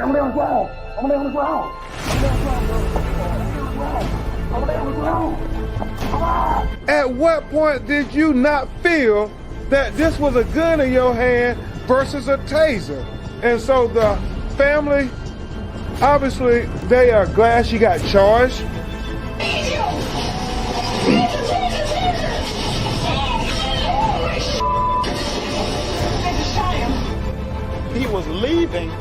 I'm laying on the ground. I'm laying on the ground. I'm laying on the ground. At what point did you not feel that this was a gun in your hand versus a taser? And so the family, obviously, they are glad she got charged. He was leaving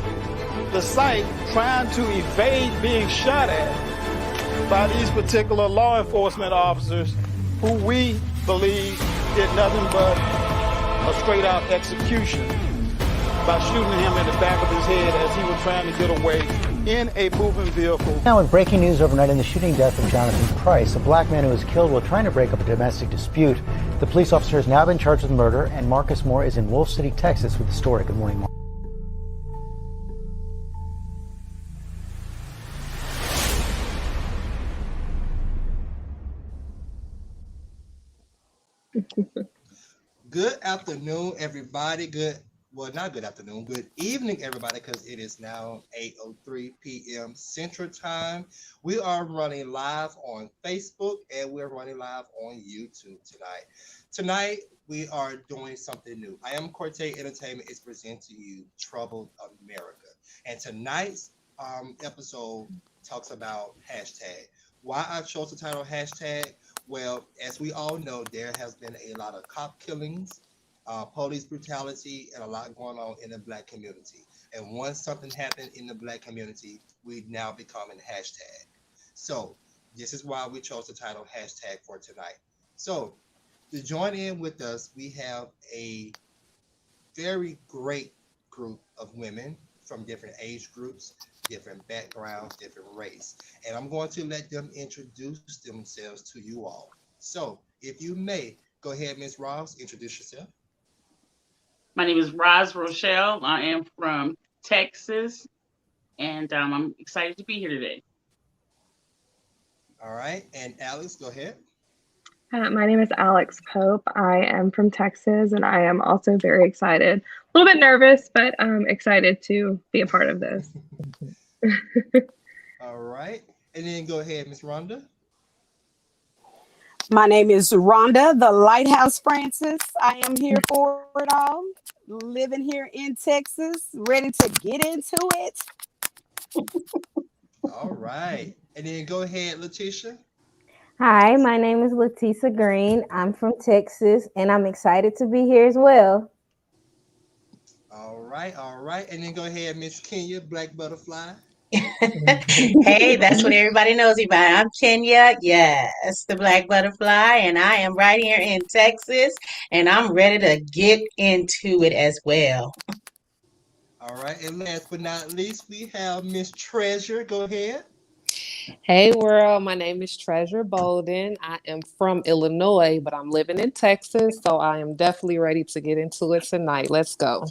the site trying to evade being shot at by these particular law enforcement officers who we believe did nothing but a straight out execution by shooting him in the back of his head as he was trying to get away in a moving vehicle. Now with breaking news overnight in the shooting death of Jonathan Price, a black man who was killed while trying to break up a domestic dispute. The police officer has now been charged with murder, and Marcus Moore is in Wolf City, Texas with the story. Good morning, Mark. Good afternoon, everybody. Not good afternoon. Good evening, everybody, because it is now 8:03 p.m. Central Time. We are running live on Facebook and we're running live on YouTube tonight. Tonight, we are doing something new. I Am Corte Entertainment is presenting to you Troubled America. And tonight's episode talks about hashtag. Why I chose the title hashtag? Well, as we all know, there has been a lot of cop killings, police brutality, and a lot going on in the black community. And once something happened in the black community, we now become a hashtag. So this is why we chose the title hashtag for tonight. So to join in with us, we have a very great group of women from different age groups, different backgrounds, different race. And I'm going to let them introduce themselves to you all. So if you may, go ahead, Ms. Ross, introduce yourself. My name is Roz Rochelle. I am from Texas, and I'm excited to be here today. All right. And Alex, go ahead. My name is Alex Pope. I am from Texas, and I am also very excited. A little bit nervous, but excited to be a part of this. All right. And then go ahead, Miss Rhonda. My name is Rhonda, the Lighthouse Francis. I am here for it all. Living here in Texas, ready to get into it. All right. And then go ahead, Letitia. Hi, my name is Letitia Green. I'm from Texas, and I'm excited to be here as well. All right. All right. And then go ahead, Miss Kenya, Black Butterfly. Hey, that's what everybody knows me by. I'm Kenya, yes, the Black Butterfly, and I am right here in Texas, and I'm ready to get into it as well. All right, and last but not least, we have Miss Treasure. Go ahead. Hey world, my name is Treasure Bolden. I am from Illinois, but I'm living in Texas, so I am definitely ready to get into it tonight. Let's go.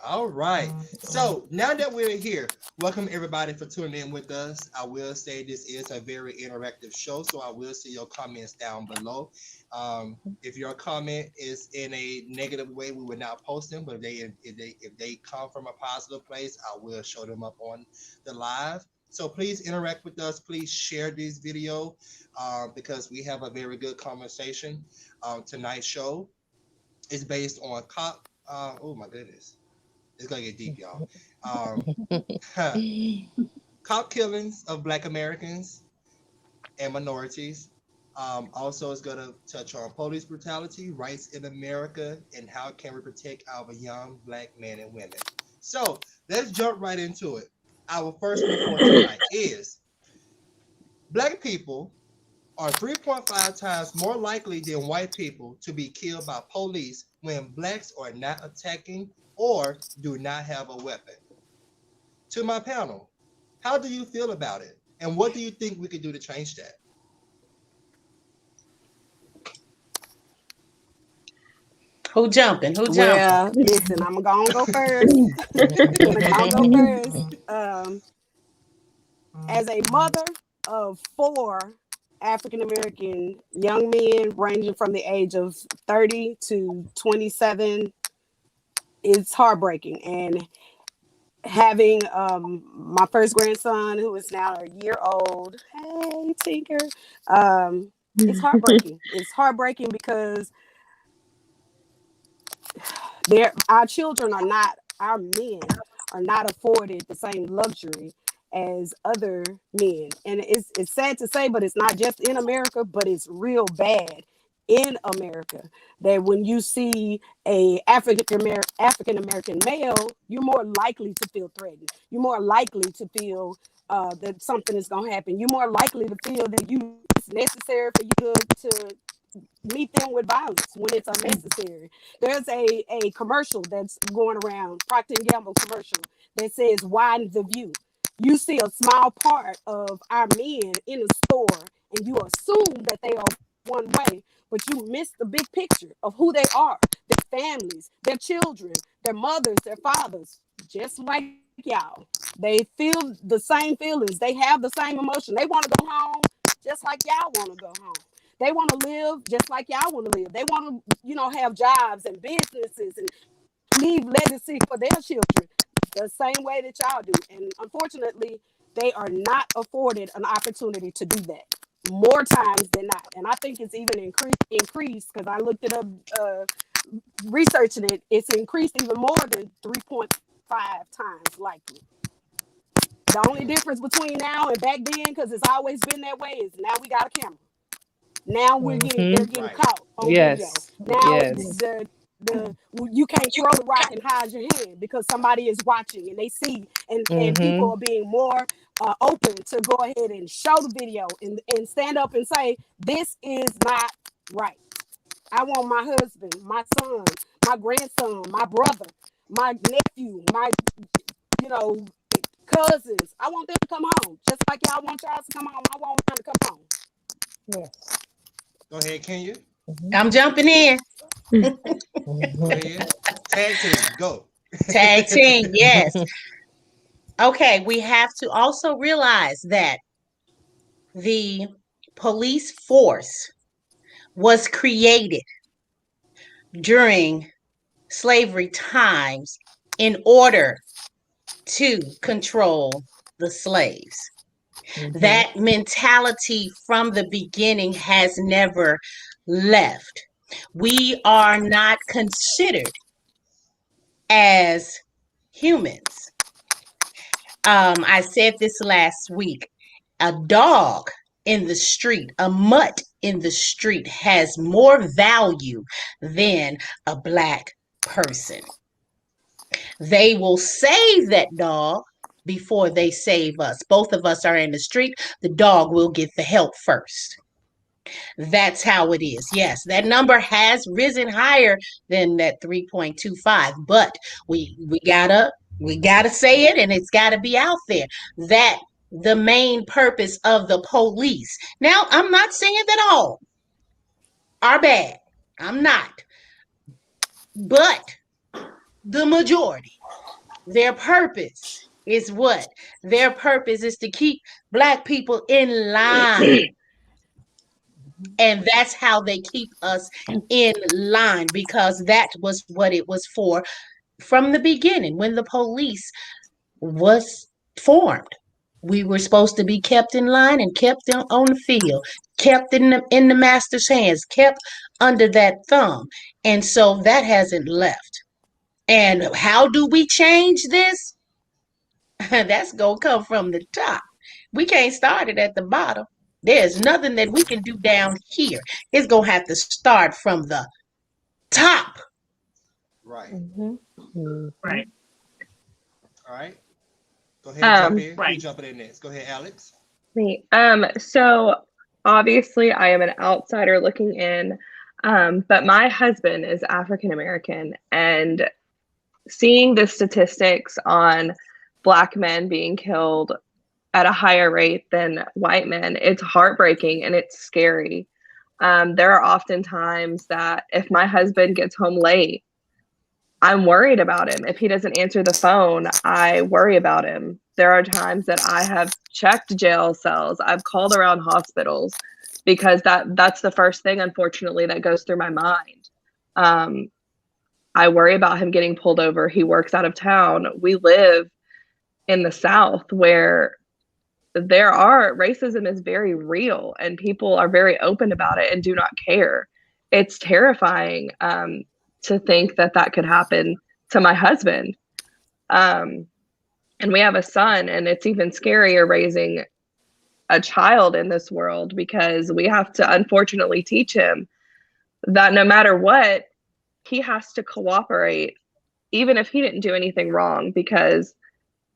All right. So now that we're here, welcome everybody for tuning in with us. I will say this is a very interactive show, so I will see your comments down below. If your comment is in a negative way, we will not post them. But if they come from a positive place, I will show them up on the live. So please interact with us. Please share this video because we have a very good conversation. Tonight's show is based on cop. Oh my goodness. It's gonna get deep, y'all. Cop killings of Black Americans and minorities. Also, it's gonna touch on police brutality, rights in America, and how can we protect our young Black men and women. So let's jump right into it. Our first report tonight is Black people are 3.5 times more likely than white people to be killed by police when Blacks are not attacking or do not have a weapon. To my panel, how do you feel about it? And what do you think we could do to change that? Who jumping? Well, listen, I'm gonna go first. As a mother of 4 African American young men ranging from the age of 30 to 27, it's heartbreaking. And having my first grandson, who is now a year old. Hey, Tinker. It's heartbreaking. It's heartbreaking because our children are not, our men are not afforded the same luxury as other men. And it's sad to say, but it's not just in America, but it's real bad in America, that when you see a African American male, you're more likely to feel threatened. You're more likely to feel that something is going to happen. You're more likely to feel that it's necessary for you to meet them with violence when it's unnecessary. There's a commercial that's going around, Procter & Gamble commercial, that says widen the view. You see a small part of our men in a store and you assume that they are one way, but you miss the big picture of who they are, their families, their children, their mothers, their fathers, just like y'all. They feel the same feelings. They have the same emotion. They want to go home just like y'all want to go home. They want to live just like y'all want to live. They want to, have jobs and businesses and leave legacy for their children the same way that y'all do. And unfortunately, they are not afforded an opportunity to do that more times than not. And I think it's even increased because I looked it up, researching it. It's increased even more than 3.5 times likely. The only difference between now and back then, because it's always been that way, is now we got a camera. Now they're getting caught on video. Now you can't throw the rock and hide your hand because somebody is watching and they see, and people are being more open to go ahead and show the video and stand up and say, this is not right. I want my husband, my son, my grandson, my brother, my nephew, my cousins. I want them to come home. Just like y'all want y'all to come home, I want them to come home. Yes. Go ahead, Kenya. I'm jumping in. Go ahead. Tag team, go. Tag team, yes. Okay, we have to also realize that the police force was created during slavery times in order to control the slaves. That mentality from the beginning has never left. We are not considered as humans. I said this last week. A dog in the street, a mutt in the street has more value than a Black person. They will save that dog before they save us. Both of us are in the street. The dog will get the help first. That's how it is. Yes, that number has risen higher than that 3.25, but we gotta say it, and it's gotta be out there that the main purpose of the police. Now, I'm not saying that all are bad. I'm not. But the majority, their purpose is what? Their purpose is to keep Black people in line. And that's how they keep us in line, because that was what it was for from the beginning when the police was formed. We were supposed to be kept in line and kept on the field, kept in the master's hands, kept under that thumb. And so that hasn't left. And how do we change this? That's going to come from the top. We can't start it at the bottom. There's nothing that we can do down here. It's going to have to start from the top. Right. Right. All right. Go ahead, jump in. Right. You jumping in next. Go ahead, Alex. Me. So obviously I am an outsider looking in, but my husband is African American, and seeing the statistics on Black men being killed at a higher rate than white men, it's heartbreaking and it's scary. There are often times that if my husband gets home late, I'm worried about him. If he doesn't answer the phone, I worry about him. There are times that I have checked jail cells. I've called around hospitals because that's the first thing, unfortunately, that goes through my mind. I worry about him getting pulled over. He works out of town. We live in the South where racism is very real and people are very open about it and do not care. It's terrifying to think that that could happen to my husband. And we have a son, and it's even scarier raising a child in this world because we have to unfortunately teach him that no matter what, he has to cooperate, even if he didn't do anything wrong, because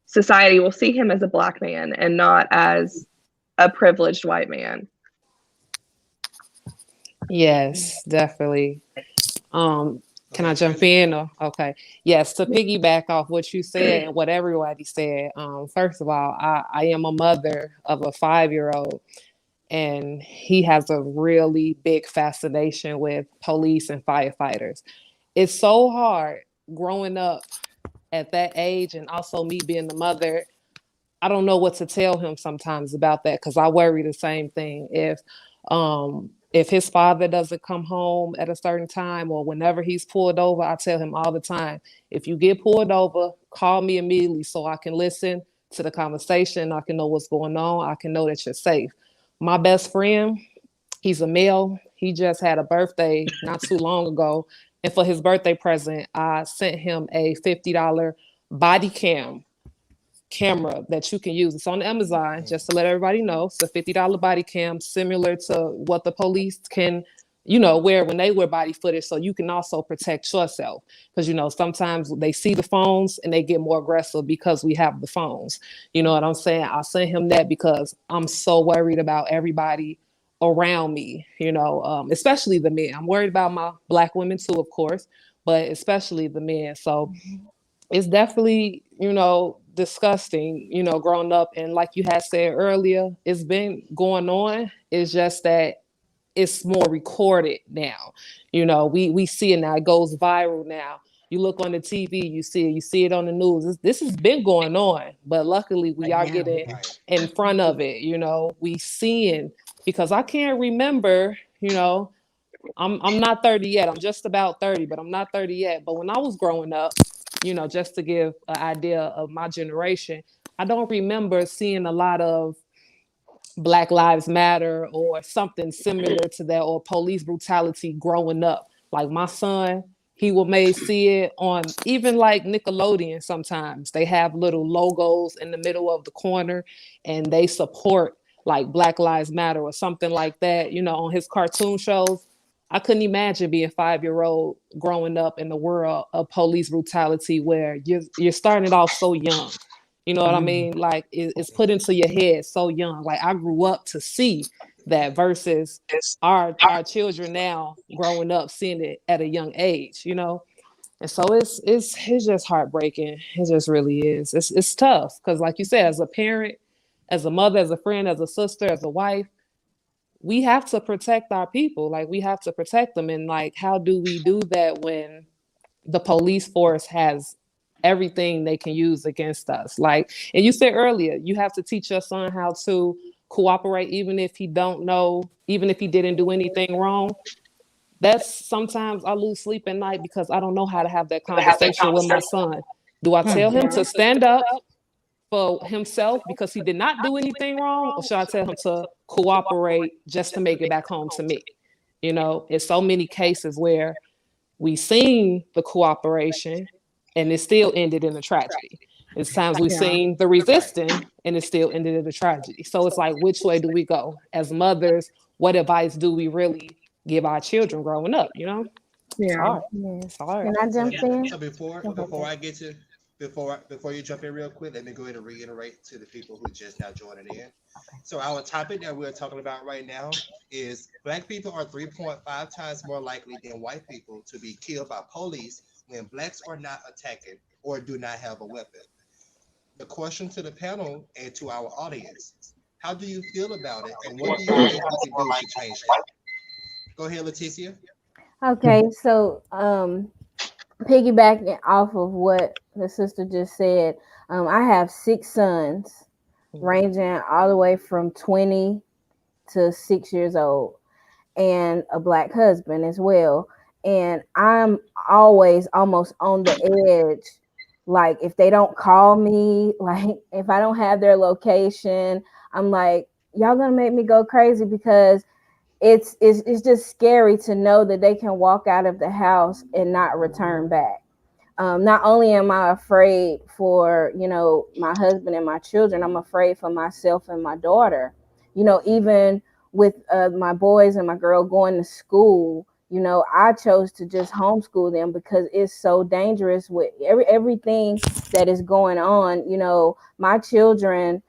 society will see him as a Black man and not as a privileged white man. Yes, definitely. Can I jump in? Or, okay. Yes, to piggyback off what you said and what everybody said. First of all, I am a mother of a 5-year-old, and he has a really big fascination with police and firefighters. It's so hard growing up at that age, and also me being the mother. I don't know what to tell him sometimes about that because I worry the same thing. If his father doesn't come home at a certain time or whenever he's pulled over, I tell him all the time, if you get pulled over, call me immediately so I can listen to the conversation. I can know what's going on. I can know that you're safe. My best friend, he's a male. He just had a birthday not too long ago. And for his birthday present, I sent him a $50 body camera that you can use. It's on Amazon, just to let everybody know. It's a $50 body cam, similar to what the police can, wear when they wear body footage, so you can also protect yourself. Because, sometimes they see the phones and they get more aggressive because we have the phones. You know what I'm saying? I sent him that because I'm so worried about everybody around me, especially the men. I'm worried about my Black women too, of course, but especially the men. So it's definitely, disgusting, growing up. And like you had said earlier, it's been going on. It's just that it's more recorded now. We see it now. It goes viral now. You look on the TV, you see it on the news. This has been going on, but luckily we are getting in front of it. We seeing, because I can't remember, I'm not 30 yet. I'm just about 30, but I'm not 30 yet. But when I was growing up, just to give an idea of my generation, I don't remember seeing a lot of Black Lives Matter or something similar to that, or police brutality growing up. Like my son, he may see it on even like Nickelodeon sometimes. They have little logos in the middle of the corner and they support like Black Lives Matter or something like that, on his cartoon shows. I couldn't imagine being a 5-year-old growing up in the world of police brutality where you're starting off so young. You know what I mean? Like it's put into your head so young. Like I grew up to see that versus our children now growing up seeing it at a young age, And so it's just heartbreaking. It just really is. It's tough because, like you said, as a parent, as a mother, as a friend, as a sister, as a wife, we have to protect our people. Like we have to protect them. And like, how do we do that when the police force has everything they can use against us? Like, and you said earlier, you have to teach your son how to cooperate, even if he don't know, even if he didn't do anything wrong. That's sometimes I lose sleep at night because I don't know how to have that conversation with my son. Do I tell him to stand up for himself because he did not do anything wrong, or should I tell him to cooperate just to make it back home to me? It's so many cases where we seen the cooperation and it still ended in a tragedy. It's times we've seen the resisting and it still ended in a tragedy. So it's like, which way do we go? As mothers, what advice do we really give our children growing up? It's hard. It's hard. Can I jump in? So before I get to before you jump in real quick, let me go ahead and reiterate to the people who just now joining in. So our topic that we're talking about right now is Black people are 3.5 times more likely than white people to be killed by police when Blacks are not attacking or do not have a weapon. The question to the panel and to our audience: how do you feel about it, and what do you think we can do to change that? Go ahead, Leticia. Okay, so piggybacking off of what the sister just said, I have 6 sons ranging all the way from 20 to 6 years old, and a Black husband as well. And I'm always almost on the edge Like if they don't call me, like if I don't have their location, I'm like, y'all gonna make me go crazy, because it's just scary to know that they can walk out of the house and not return back. Not only am I afraid for, my husband and my children, I'm afraid for myself and my daughter. Even with my boys and my girl going to school, I chose to just homeschool them because it's so dangerous with everything that is going on. My children,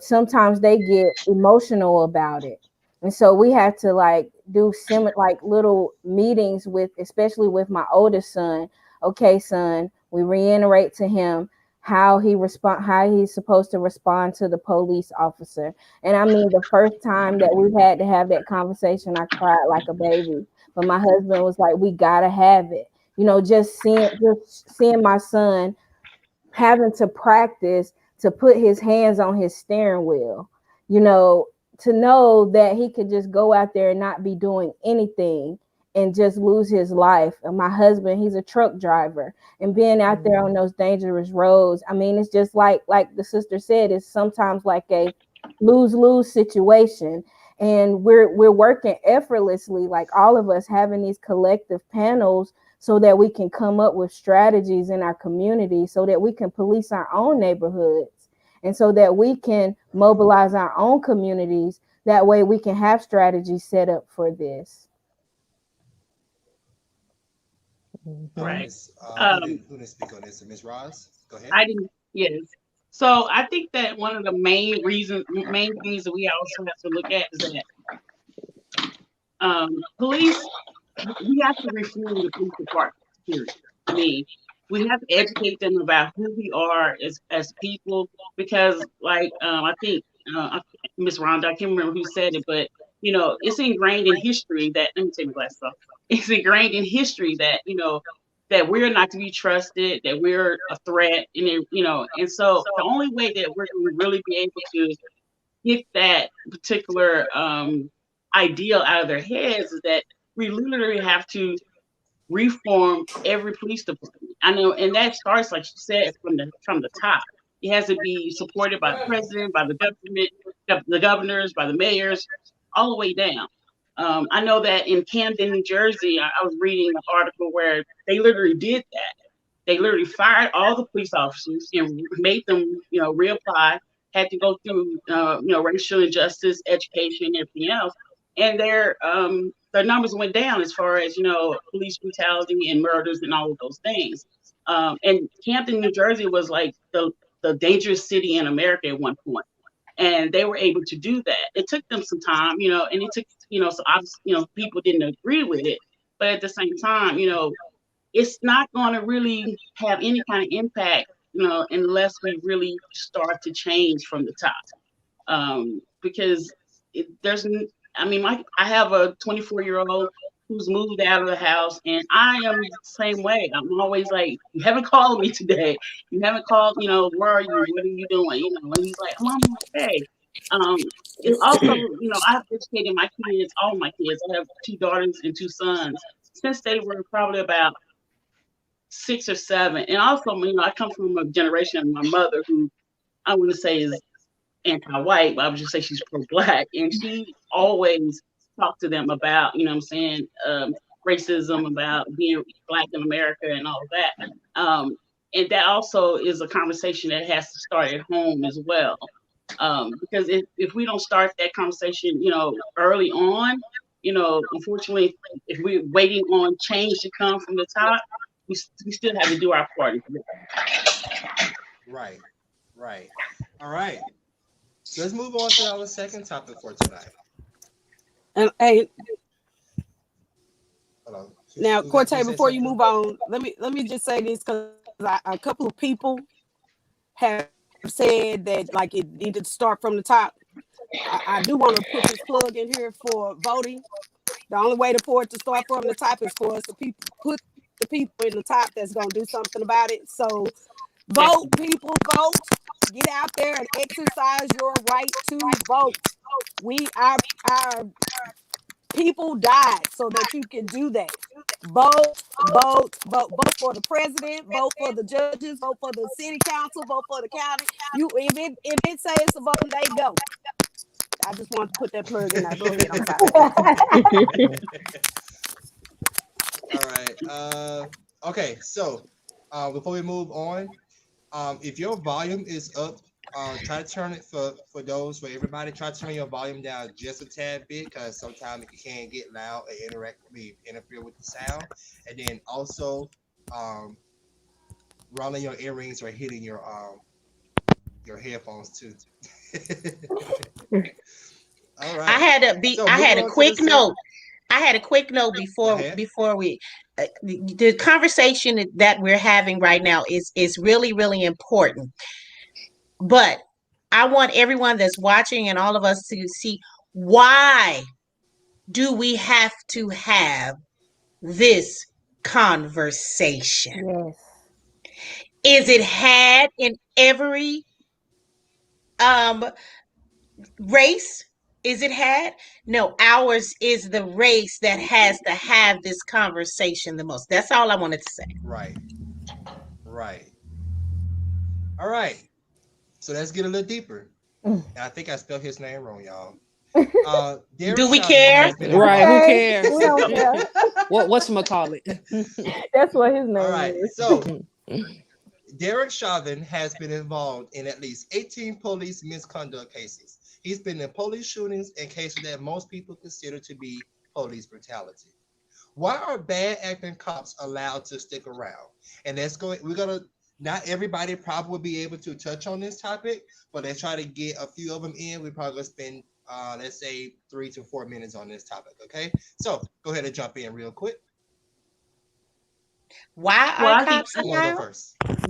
sometimes they get emotional about it. And so we have to like do like little meetings with, especially with my oldest son. Okay, son, we reiterate to him how he's supposed to respond to the police officer. And I mean, the first time that we had to have that conversation, I cried like a baby. But my husband was like, we gotta have it. Just seeing my son having to practice to put his hands on his steering wheel, you know, to know that he could just go out there and not be doing anything and just lose his life. And my husband, he's a truck driver, and being out there on those dangerous roads, I mean, it's just like the sister said, it's sometimes like a lose-lose situation. And we're working effortlessly, like all of us having these collective panels, so that we can come up with strategies in our community, so that we can police our own neighborhoods, and so that we can mobilize our own communities. That way we can have strategies set up for this. Right. Who didn't speak on this? Ms. Roz, go ahead. I didn't. Yes. So I think that one of the main things that we also have to look at is that police, we have to reform the police department. Period. I mean, we have to educate them about who we are as people, because, like, I think Miss Rhonda, I can't remember who said it, but it's ingrained in history that. Let me take my glasses off. It's ingrained in history that that we're not to be trusted, that we're a threat, and so the only way that we're going to really be able to get that particular ideal out of their heads is that we literally have to reform every police department. I know, and that starts, like you said, from the top. It has to be supported by the president, by the government, the governors, by the mayors, all the way down. I know that in Camden, New Jersey, I was reading an article where they literally did that. They literally fired all the police officers and made them, reapply. Had to go through, racial injustice, education, and everything else, and their numbers went down as far as police brutality and murders and all of those things. And Camden, New Jersey, was like the dangerous city in America at one point, and they were able to do that. It took them some time, and it took so obviously people didn't agree with it, but at the same time, it's not going to really have any kind of impact, unless we really start to change from the top. Because I have a 24-year-old who's moved out of the house, and I am the same way. I'm always like, you haven't called me today. You haven't called, where are you? What are you doing? And he's like, Mom, okay. It also, I've educated my kids, all my kids. I have 2 daughters and 2 sons, since they were probably about 6 or 7. And also, I come from a generation of my mother, who I wouldn't say is anti-white, but I would just say she's pro-black, and she always talked to them about, racism, about being black in America, and all of that. And that also is a conversation that has to start at home as well, because if we don't start that conversation, early on, unfortunately, if we're waiting on change to come from the top, we still have to do our part. Right. All right. So let's move on to our second topic for tonight. And hey, Hello. now, Corte, before you move on, let me just say this, because a couple of people have said that like it needed to start from the top. I do want to put this plug in here for voting. The only way for it to start from the top is for us to put the people in the top that's going to do something about it. So vote, people, vote. Get out there and exercise your right to vote. Our People died so that you can do that. Vote, vote, vote, vote for the president, vote for the judges, vote for the city council, vote for the county. You, if it says to vote, they go. I just want to put that plug in there. Go ahead. I'm sorry. All right. Okay. So, before we move on, if your volume is up, try to turn it for those, for everybody. Try to turn your volume down just a tad bit, because sometimes it can get loud and interfere with the sound. And then also, rolling your earrings or hitting your headphones too. All right. I had a quick note. I had a quick note before we the conversation that we're having right now is really, really important. But I want everyone that's watching and all of us to see, why do we have to have this conversation? Yes. Is it had in every race? Is it had? No, ours is the race that has to have this conversation the most. That's all I wanted to say. Right. All right. So let's get a little deeper. And I think I spelled his name wrong, y'all. Do we care? Right, who cares? We don't care. Whatchamacallit? That's what his name All right. is. So Derek Chauvin has been involved in at least 18 police misconduct cases. He's been in police shootings and cases that most people consider to be police brutality. Why are bad acting cops allowed to stick around? And not everybody probably will be able to touch on this topic, but let's try to get a few of them in. We probably spend, let's say, 3 to 4 minutes on this topic, okay? So go ahead and jump in real quick. Why are cops allowed?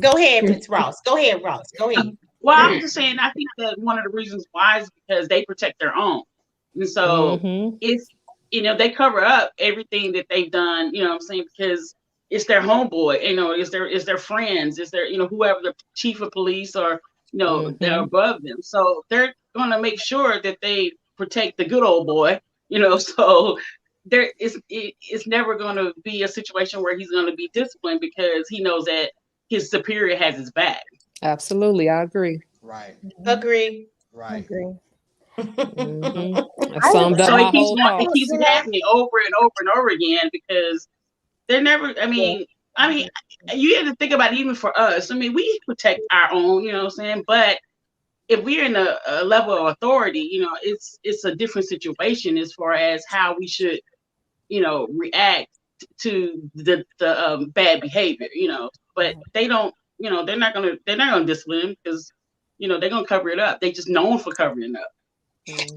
Go ahead, Ms. Ross. Go ahead, Ross. Go ahead. Well, I'm just saying, I think that one of the reasons why is because they protect their own. And so it's, they cover up everything that they've done, you know what I'm saying? Because it's their homeboy, it's their friends, it's their, whoever the chief of police or, they're above them. So they're going to make sure that they protect the good old boy, so it's never going to be a situation where he's going to be disciplined because he knows that his superior has his back. Absolutely, I agree. Right. Agree. Right. Agree. So it keeps happening over and over and over again because they're never. I mean, you have to think about it, even for us. I mean, we protect our own, you know what I'm saying? But if we're in a level of authority, it's a different situation as far as how we should, react to the bad behavior, But they don't, they're not gonna discipline him because, they're gonna cover it up. They just known for covering it up.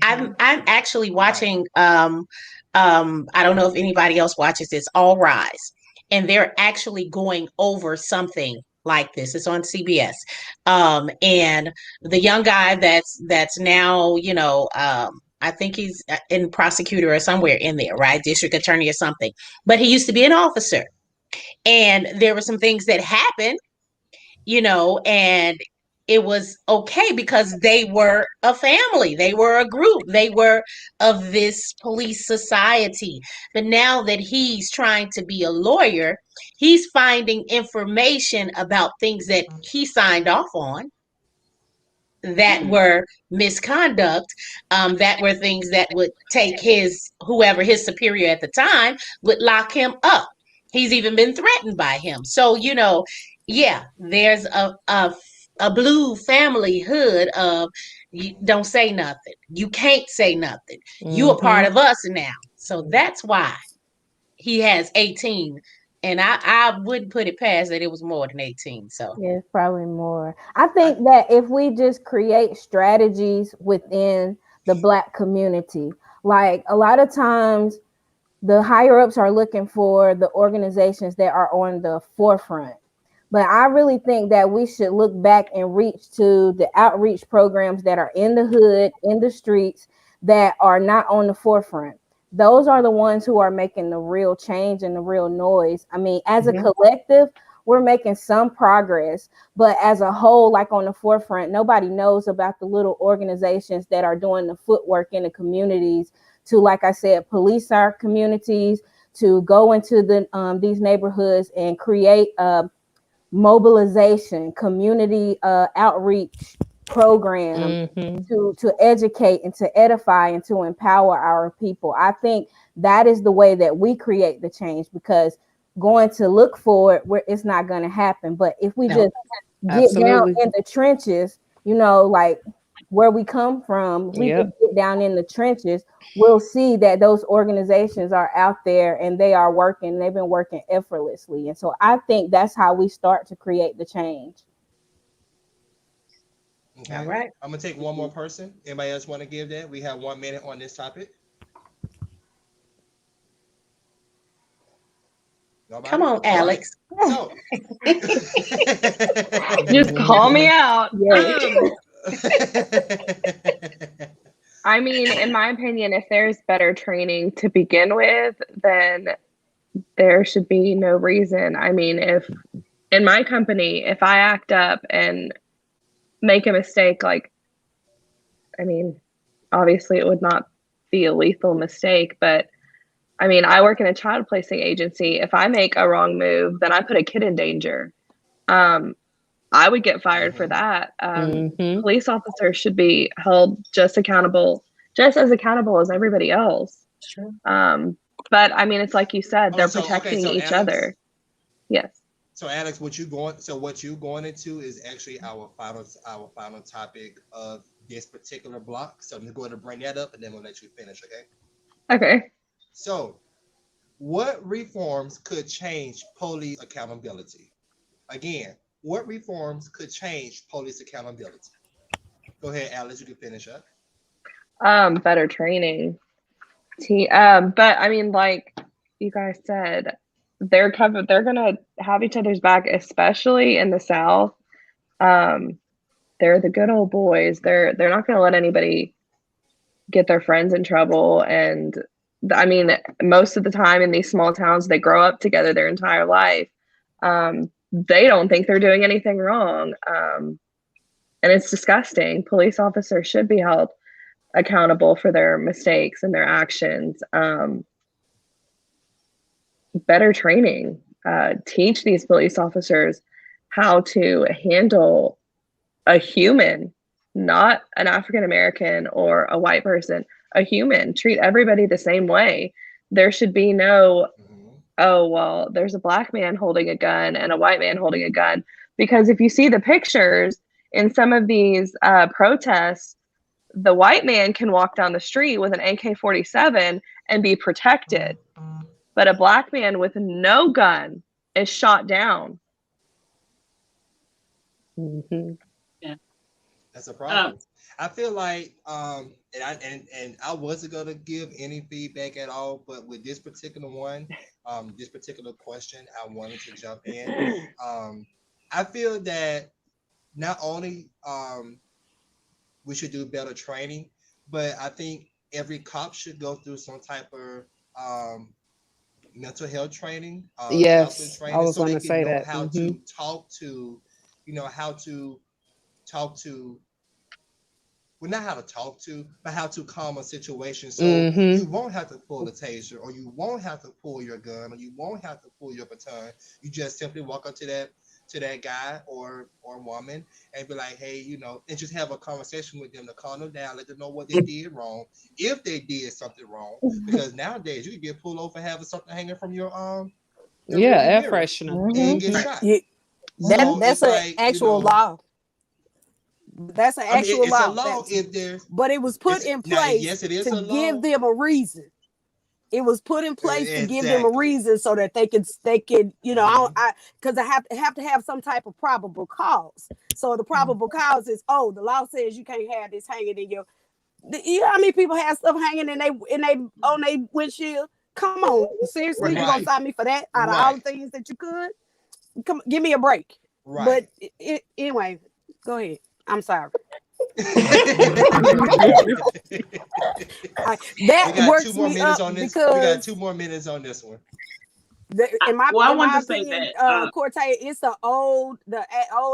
I'm actually watching. I don't know if anybody else watches this. All Rise, and they're actually going over something like this. It's on CBS, and the young guy that's now, I think he's in prosecutor or somewhere in there, right? District attorney or something. But he used to be an officer, and there were some things that happened, and it was okay because they were a family, they were a group, they were of this police society. But now that he's trying to be a lawyer, he's finding information about things that he signed off on that were misconduct, that were things that would take whoever his superior at the time would lock him up. He's even been threatened by him. So, there's a blue family hood of, you don't say nothing. You can't say nothing. You a part of us now. So that's why he has 18. And I wouldn't put it past that it was more than 18. So yeah, it's probably more. I think that if we just create strategies within the Black community, like a lot of times the higher ups are looking for the organizations that are on the forefront. But I really think that we should look back and reach to the outreach programs that are in the hood, in the streets, that are not on the forefront. Those are the ones who are making the real change and the real noise. I mean, as a collective, we're making some progress, but as a whole, like on the forefront, nobody knows about the little organizations that are doing the footwork in the communities to, like I said, police our communities, to go into these neighborhoods and create mobilization, community outreach programs to educate and to edify and to empower our people. I think that is the way that we create the change, because going to look for it, it's not going to happen. But if we just get down in the trenches, you know, like where we come from, we just get down in the trenches, we'll see that those organizations are out there and they are working. They've been working effortlessly. And so I think that's how we start to create the change. Okay. All right. I'm gonna take one more person. Anybody else want to give that? We have 1 minute on this topic. Nobody? Come on, Alex. So Just call me out. I mean, in my opinion, if there's better training to begin with, then there should be no reason. I mean, if in my company, if I act up and make a mistake, like, I mean, obviously it would not be a lethal mistake, but I mean, I work in a child placing agency. If I make a wrong move, then I put a kid in danger. I would get fired for that. Police officers should be held just as accountable as everybody else. Sure. But I mean, it's like you said, they're protecting each Alex, other. Yes. So Alex, what you going into is actually our final topic of this particular block. So I'm going to bring that up and then we'll let you finish, okay? Okay. So what reforms could change police accountability? Again, what reforms could change police accountability? Go ahead, Alex, you can finish up. Better training. But I mean, like you guys said, they're gonna have each other's back, especially in the South. They're the good old boys. They're not gonna let anybody get their friends in trouble. And I mean, most of the time in these small towns, they grow up together their entire life. They don't think they're doing anything wrong. And it's disgusting. Police officers should be held accountable for their mistakes and their actions. Better training. Teach these police officers how to handle a human, not an African American or a white person, a human. Treat everybody the same way. There should be no, oh, well, there's a black man holding a gun and a white man holding a gun. Because if you see the pictures in some of these protests, the white man can walk down the street with an AK-47 and be protected. But a black man with no gun is shot down. Yeah. That's a problem. I feel like, and I wasn't gonna give any feedback at all, but with this particular one, this particular question, I wanted to jump in. I feel that not only we should do better training, but I think every cop should go through some type of mental health training. Yes, training, I was so going to say know that. how to talk to, how to talk to. Well, not how to talk to, but how to calm a situation. So you won't have to pull the taser, or you won't have to pull your gun, or you won't have to pull your baton. You just simply walk up to that guy or woman and be like, hey, and just have a conversation with them to calm them down, let them know what they did wrong, if they did something wrong. Because nowadays you can get pulled over for having something hanging from your air freshener, and get shot. That's an actual law. That's an actual it's law. A law if there's, but it was put in place to give them a reason. It was put in place to give them a reason so that they could, because I have to have some type of probable cause. So the probable cause is, the law says you can't have this hanging in your. You know how many people have stuff hanging in they on their windshield? Come on, seriously, you gonna stop me for that? Out of all the things that you could, come give me a break. Right. But anyway, go ahead. I'm sorry. That works me up because we got 2 more minutes on this one. In my opinion, say that Corte, it's the old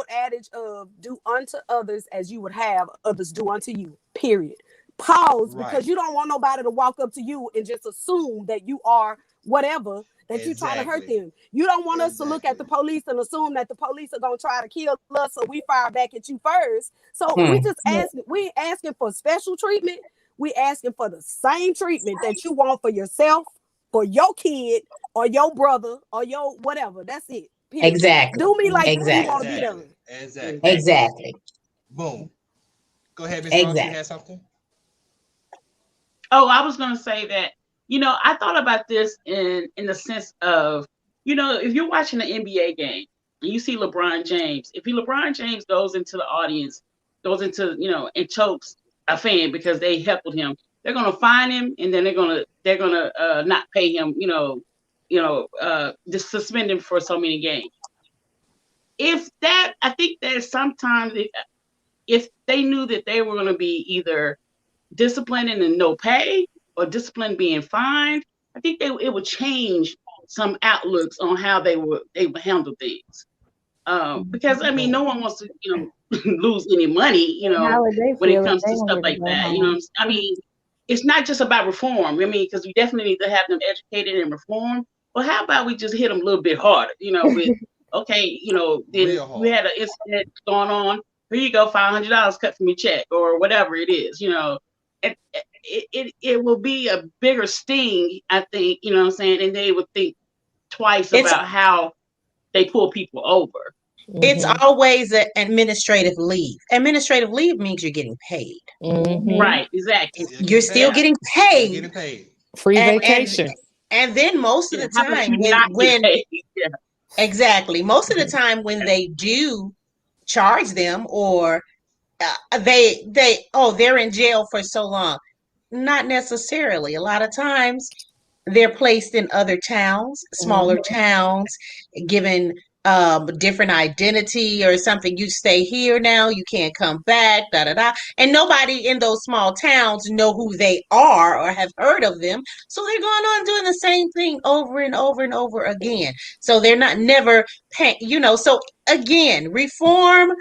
adage of do unto others as you would have others do unto you. Period. Pause, Right. because you don't want nobody to walk up to you and just assume that you are whatever, that you're trying to hurt Exactly. them. You don't want us to look at the Exactly. police and assume that the police are gonna try to kill us, so we fire back at you first. So Hmm. we asking for special treatment. We asking for the same treatment that you want for yourself, for your kid, or your brother, or your whatever. That's it. Period. Exactly. Do me like you want to Exactly. be Exactly. done. Exactly. Exactly. Boom. Go ahead, Miss Ross. You Exactly. had something? Oh, I was going to say that, I thought about this in the sense of, if you're watching an NBA game and you see LeBron James, if LeBron James goes into the audience, and chokes a fan because they heckled him, they're going to fine him, and then they're gonna not pay him, just suspend him for so many games. I think that sometimes if they knew that they were going to be either discipline and no pay or discipline being fined, I think it would change some outlooks on how they would handle things. Because I mean, Boom. no one wants to lose any money, How would they when it feel if comes they to stuff needed to like go that. home? I mean, it's not just about reform. I mean, because we definitely need to have them educated and reformed. But how about we just hit them a little bit harder? With okay, then Real we hard. had an incident going on. Here you go, $500 cut from your check or whatever it is. And it will be a bigger sting, I think. You know what I'm saying? And they would think twice It's about how they pull people over. it's Mhm. always an administrative leave. Administrative leave means you're getting paid. Mhm. Right? Exactly. Still You're getting still Yeah. paid. getting Still paid, getting paid. Free and vacation. then most of Yeah. the How about time you not get when paid? Yeah. exactly, most of the time when they do charge them, or they're in jail for so long. Not necessarily. A lot of times they're placed in other towns, smaller towns, given different identity or something. You stay here now, you can't come back, da da da. And nobody in those small towns know who they are or have heard of them. So they're going on doing the same thing over and over and over again. So they're not never paying, so again, reform,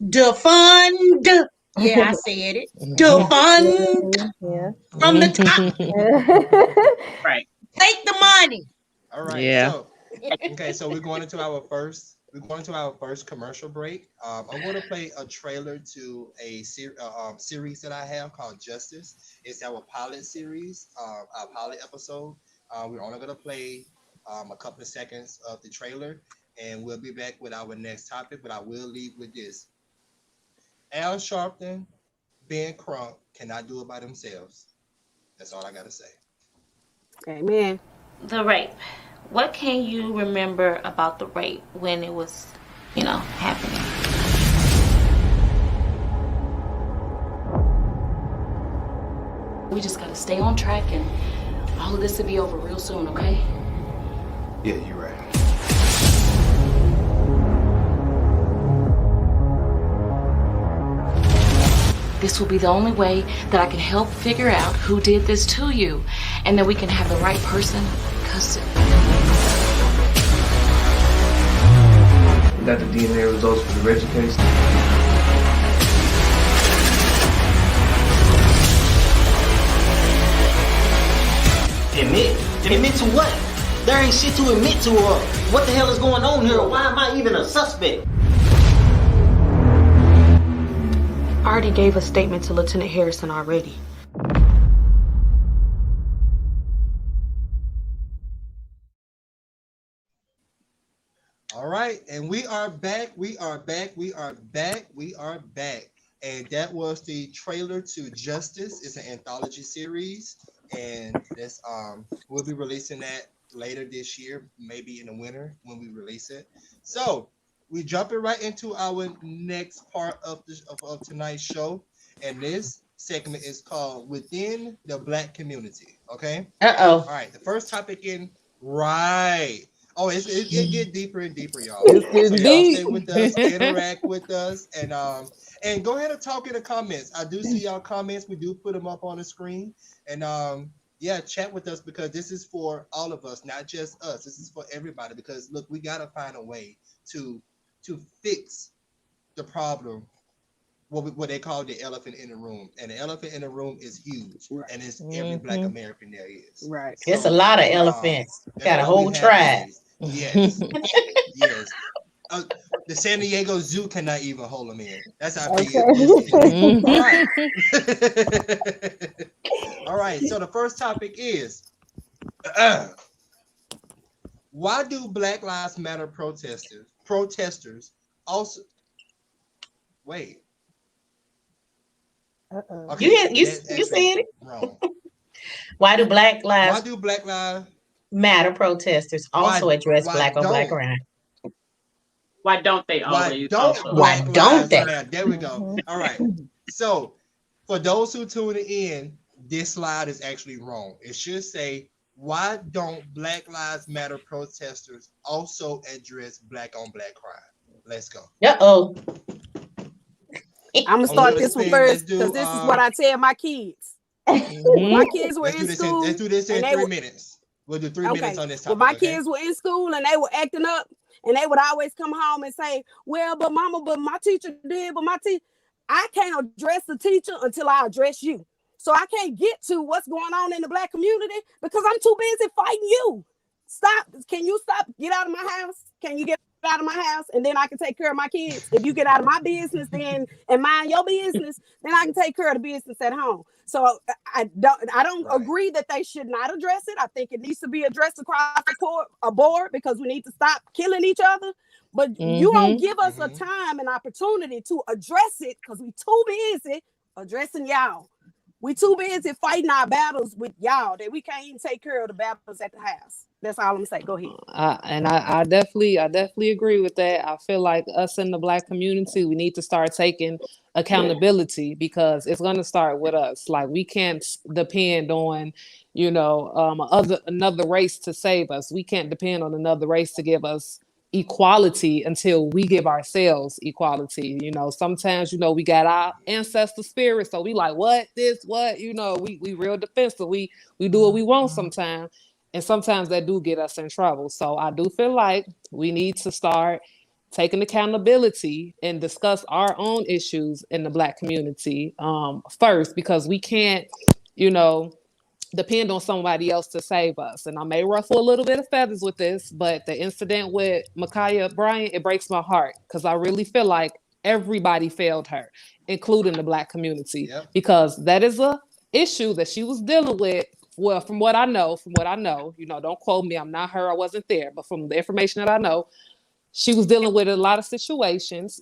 defund. Yeah, I said it. Defund Yeah. from the top. Right. Take the money. All right. Yeah. So, okay. So we're going into our first commercial break. I'm going to play a trailer to a series that I have called Justice. It's our pilot series, our pilot episode. We're only going to play a couple of seconds of the trailer, and we'll be back with our next topic. But I will leave with this: Al Sharpton, Ben Crump cannot do it by themselves. That's all I got to say. Amen. The rape. What can you remember about the rape when it was, happening? We just gotta stay on track and all of this will be over real soon, okay? Yeah, you're right. This will be the only way that I can help figure out who did this to you, and then we can have the right person custody. We got the DNA results for the Reggie case. Admit? Admit to what? There ain't shit to admit to, or what the hell is going on here? Why am I even a suspect? I already gave a statement to Lieutenant Harrison already. All right, and we are back. We are back. We are back. We are back. And that was the trailer to Justice. It's an anthology series, and that's we'll be releasing that later this year, maybe in the winter when we release it. So we jumping right into our next part of tonight's show, and this segment is called Within the Black Community. Okay. Uh-oh. All right. The first topic in right. Oh, it get deeper and deeper, y'all. It's So getting y'all deep. stay with us, interact with us, and go ahead and talk in the comments. I do see y'all comments. We do put them up on the screen, and yeah, chat with us because this is for all of us, not just us. This is for everybody because look, we gotta find a way to fix the problem what they call the elephant in the room, and the elephant in the room is huge, Right. and it's every Black American there is. Right. It's a lot of elephants. That's Got a why we whole have tribe. these. Yes, yes. The San Diego Zoo cannot even hold them in. That's how big this is. All right. All right. So the first topic is why do Black Lives Matter protesters also wait? Okay, You that's said actually it. wrong. Why do Black Why Lives do Black Lives Matter protesters also address why black on black don't crime? Why don't they why always don't also? Why Black don't Lives they? Matter? There we go. All right. So for those who tune in, this slide is actually wrong. It should say, why don't Black Lives Matter protesters also address black on black crime? Let's go. Uh-oh. I'm gonna On the start other this one spin, let's first do because this is what I tell my kids. When my kids were let's in do this school, let's do this in and they 3 were minutes. We'll do 3 minutes on this topic. when my Okay? kids were in school and they were acting up, and they would always come home and say, "Well, but mama, but my teacher did, but my teacher." I can't address the teacher until I address you. So I can't get to what's going on in the Black community because I'm too busy fighting you. Stop. Can you stop? Get out of my house. Can you get out of my house? And then I can take care of my kids. If you get out of my business then and mind your business, then I can take care of the business at home. So I don't agree that they should not address it. I think it needs to be addressed across the board because we need to stop killing each other. But you don't give us a time and opportunity to address it because we too busy addressing y'all. We too busy fighting our battles with y'all that we can't even take care of the battles at the house. That's all I'm gonna say. Go ahead. I definitely agree with that. I feel like us in the Black community, we need to start taking accountability because it's going to start with us. Like we can't depend on, another race to save us. We can't depend on another race to give us equality until we give ourselves equality. Sometimes we got our ancestor spirit, so we like what we real defensive. We do what we want sometimes, and sometimes that do get us in trouble. So I do feel like we need to start taking accountability and discuss our own issues in the Black community first, because we can't depend on somebody else to save us. And I may ruffle a little bit of feathers with this, but the incident with Ma'Khia Bryant, it breaks my heart because I really feel like everybody failed her, including the Black community, because that is a issue that she was dealing with. Well, from what I know, don't quote me, I'm not her, I wasn't there, but from the information that I know, she was dealing with a lot of situations,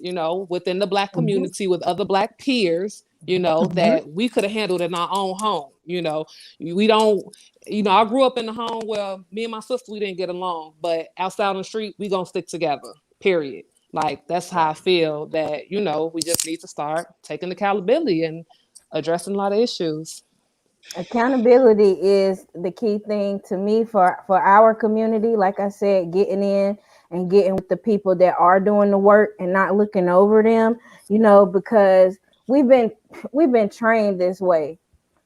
within the Black community with other Black peers, that we could have handled in our own home. We don't, I grew up in a home where me and my sister, we didn't get along, but outside on the street, we gonna stick together, period. Like, that's how I feel that, we just need to start taking accountability and addressing a lot of issues. Accountability is the key thing to me for our community. Like I said, getting in and getting with the people that are doing the work and not looking over them, because we've been trained this way.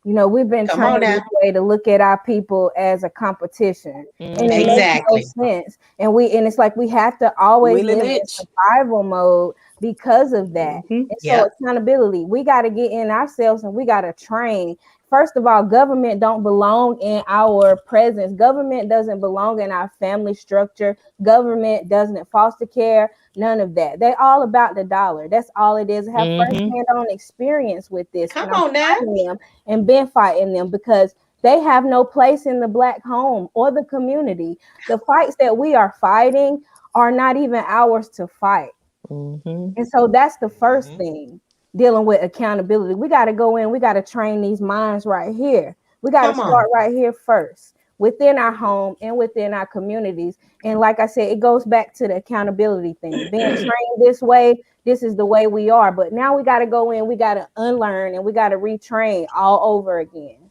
We've been trained this way to look at our people as a competition, and it makes no sense. And it's like we have to always live in survival mode because of that. And so accountability, we got to get in ourselves and we got to train. First of all, government don't belong in our presence. Government doesn't belong in our family structure. Government doesn't foster care, none of that. They're all about the dollar. That's all it is. Have first-hand on experience with this. Come on now. Them and been fighting them because they have no place in the Black home or the community. The fights that we are fighting are not even ours to fight. And so that's the first thing. Dealing with accountability, we got to go in, we got to train these minds right here. We got to start right here first within our home and within our communities. And like I said, it goes back to the accountability thing. Being trained this way, this is the way we are. But now we got to go in, we got to unlearn, and we got to retrain all over again.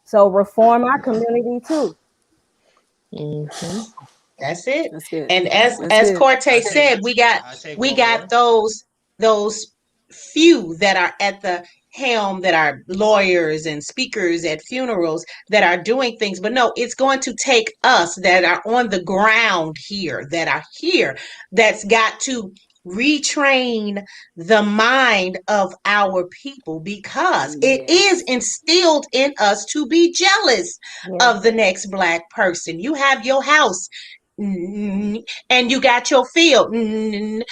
So reform our community too. That's it. And as Cortez said, we got those few that are at the helm, that are lawyers and speakers at funerals, that are doing things. But no, it's going to take us that are on the ground here, that's got to retrain the mind of our people because it is instilled in us to be jealous of the next Black person. You have your house. And you got your field, and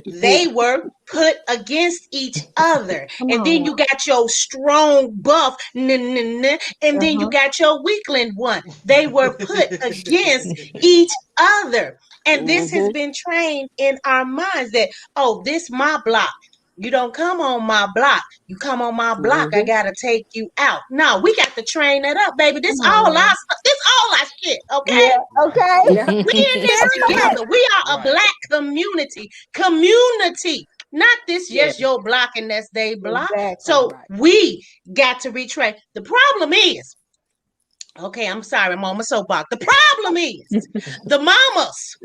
they were put against each other. And then you got your strong buff, and then you got your weakling one. They were put against each other. And this has been trained in our minds that, oh, this my block. You don't come on my block. You come on my block, I gotta take you out. No, we got to train that up, baby. This all our stuff. This all our shit, okay? Yeah, okay. We in this together. We are a Black community. Not this just your block and that's they block. So we got to retrain. The problem is, okay, I'm sorry, I'm on my soapbox. The problem is the mamas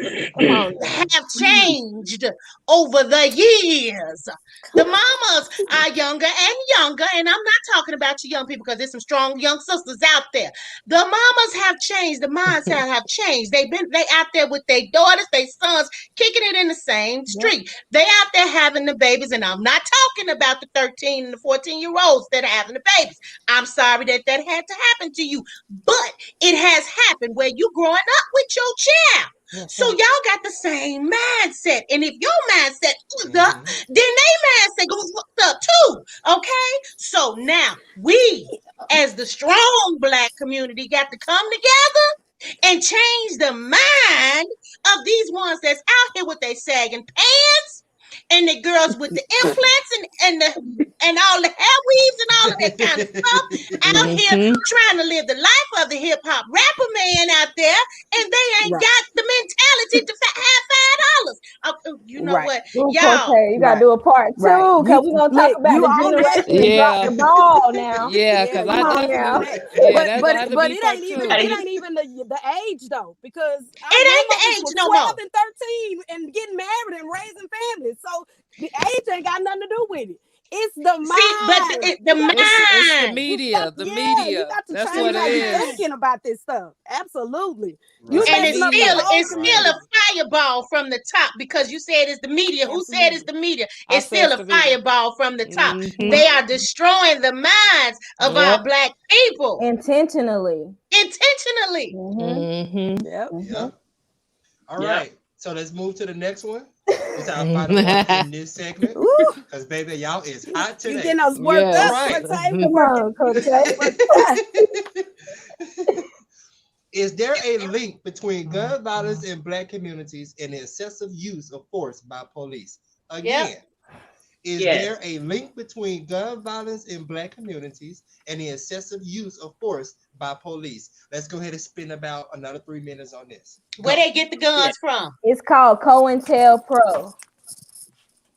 have changed over the years. The mamas are younger and younger, and I'm not talking about you young people because there's some strong young sisters out there. The mamas have changed. The minds have changed. They out there with their daughters, their sons, kicking it in the same street. They out there having the babies, and I'm not talking about the 13 and the 14-year-olds that are having the babies. I'm sorry that had to happen to you. But it has happened where you growing up with your child. So y'all got the same mindset. And if your mindset was up, then they mindset goes up too. Okay? So now we, as the strong Black community, got to come together and change the mind of these ones that's out here with their sagging pants and the girls with the implants and all the hair weaves and all of that kind of stuff out here trying to live the life of the hip hop rapper man out there, and they ain't got the mentality to have $5. You know what, y'all? You gotta do a part 2 because we're gonna talk about the generation that dropped the ball now. Because come on now. But it ain't even the age though, because it ain't the age no 12 more. and 13 and getting married and raising families, so the age ain't got nothing to do with it. It's the mind. The mind. It's the media. The media. You got to That's change what how it you're is. thinking about this stuff. Absolutely. And it's still a fireball from the top because you said it's the media. Who said it's the media? It's still a fireball from the top. They are destroying the minds of our Black people. Intentionally. All right. So let's move to the next one. It's our final one in this segment. Because baby, y'all is hot today. You getting us worked up. Right. Come on, Coach. Is there a link between gun violence in Black communities and the excessive use of force by police? Again, is there a link between gun violence in Black communities and the excessive use of force by police? Let's go ahead and spend about another 3 minutes on this. Where they get the guns from? It's called COINTELPRO.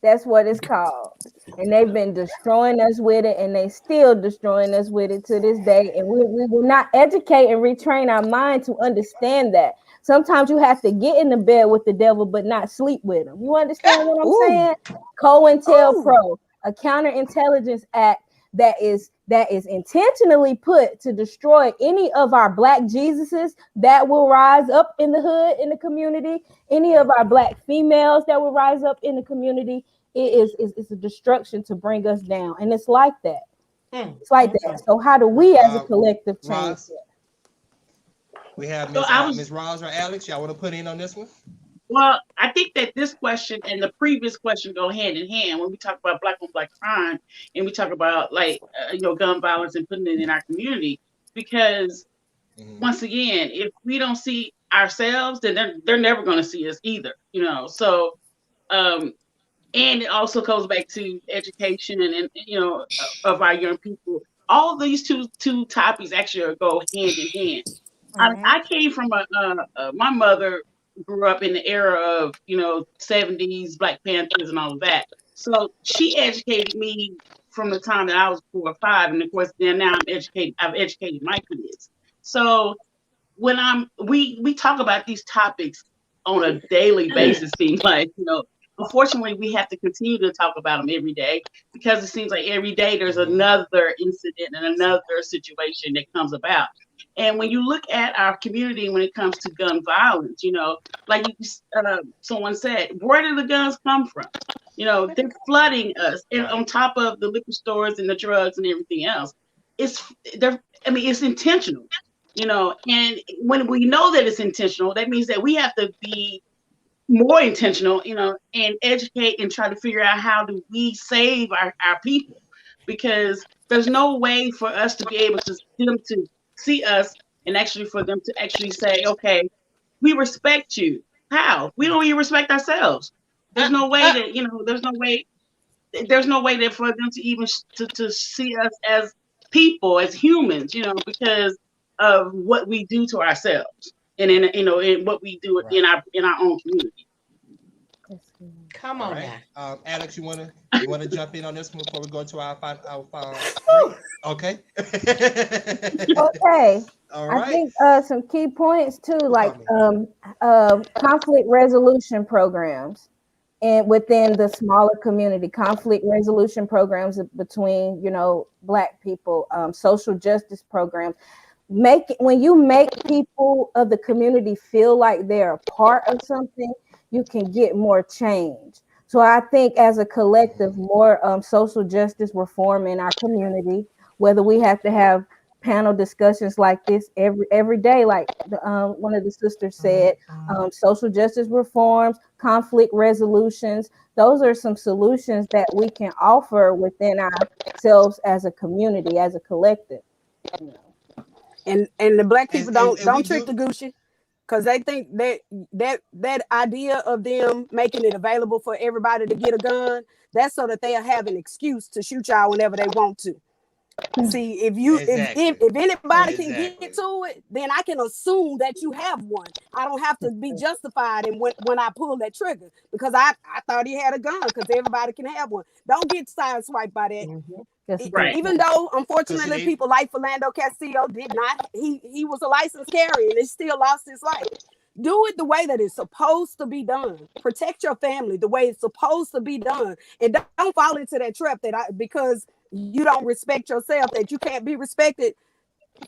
That's what it's called. And they've been destroying us with it, and they still destroying us with it to this day. And we will not educate and retrain our mind to understand that. Sometimes you have to get in the bed with the devil, but not sleep with him. You understand what I'm saying? COINTELPRO, a counterintelligence act that is intentionally put to destroy any of our Black Jesuses that will rise up in the hood, in the community, any of our Black females that will rise up in the community. It's a destruction to bring us down. And it's like that. It's like that. So how do we as a collective change it? We have Ms. Roz or Alex. Y'all want to put in on this one? Well, I think that this question and the previous question go hand in hand when we talk about Black on Black crime and we talk about gun violence and putting it in our community. Because once again, if we don't see ourselves, then they're never going to see us either. So and it also goes back to education and of our young people. All these two topics actually go hand in hand. I came from my mother grew up in the era of 70s Black Panthers and all of that. So she educated me from the time that I was 4 or 5, and of course then now I've educated my kids. So when we talk about these topics on a daily basis, seems like unfortunately we have to continue to talk about them every day because it seems like every day there's another incident and another situation that comes about. And when you look at our community when it comes to gun violence, like someone said, where do the guns come from? They're flooding us, and on top of the liquor stores and the drugs and everything else. It's intentional, and when we know that it's intentional, that means that we have to be more intentional, and educate and try to figure out how do we save our people, because there's no way for us to be able to them to see us and actually for them to actually say, okay, we respect you. How? We don't even respect ourselves. There's no way that, there's no way that for them to even to see us as people, as humans, because of what we do to ourselves and in what we do in our own community. Come on now. Alex, you wanna jump in on this one before we go to our final okay. Okay. All right. I think some key points too, like conflict resolution programs, and within the smaller community, conflict resolution programs between Black people, social justice programs. When you make people of the community feel like they're a part of something, you can get more change. So I think as a collective, more social justice reform in our community, whether we have to have panel discussions like this every day, like one of the sisters said, social justice reforms, conflict resolutions, those are some solutions that we can offer within ourselves as a community, as a collective. And the Black people don't trick the Gucci, because they think that idea of them making it available for everybody to get a gun, that's so that they'll have an excuse to shoot y'all whenever they want to. See, if anybody can get to it, then I can assume that you have one. I don't have to be justified in when I pull that trigger, because I thought he had a gun, because everybody can have one. Don't get sideswiped by that. Right. Even though, unfortunately, people like Philando Castillo did not, he was a licensed carrier and he still lost his life. Do it the way that it's supposed to be done. Protect your family the way it's supposed to be done, and don't fall into that trap because you don't respect yourself, that you can't be respected.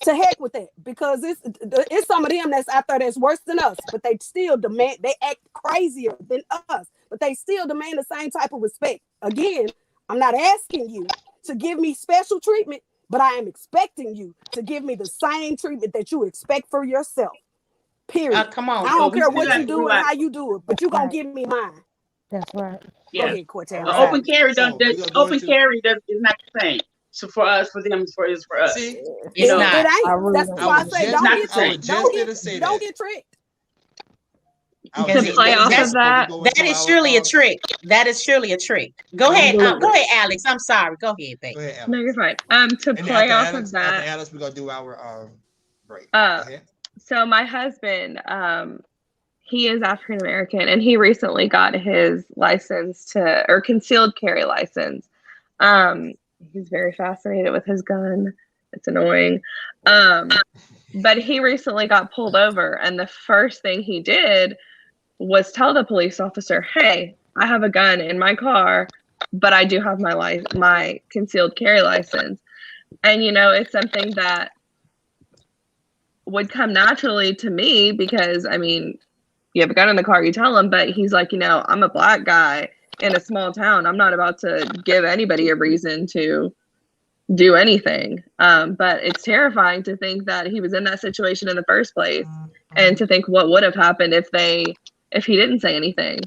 To heck with that, because it's some of them that's out there that's worse than us, but they still demand, they act crazier than us, but they still demand the same type of respect. Again, I'm not asking you to give me special treatment, but I am expecting you to give me the same treatment that you expect for yourself. Period. Come on. I don't care what you do and how you do it, but you're gonna give me mine. That's right. Yeah. Go ahead, Cortez. Open carry is not the same. So for us, for them, it's for us. See, it ain't. That's why I say don't get tricked. To play off of that, that is surely a trick. That is surely a trick. Go ahead, Alex. I'm sorry. Go ahead, babe. No, you're fine. To play off of that, after Alex, we're gonna do our break. So my husband, he is African American, and he recently got his license or concealed carry license. He's very fascinated with his gun. It's annoying. But he recently got pulled over, and the first thing he did was tell the police officer, hey, I have a gun in my car, but I do have my concealed carry license. And, it's something that would come naturally to me, because, you have a gun in the car, you tell him, but he's like, I'm a Black guy in a small town. I'm not about to give anybody a reason to do anything. But it's terrifying to think that he was in that situation in the first place, and to think what would have happened if he didn't say anything.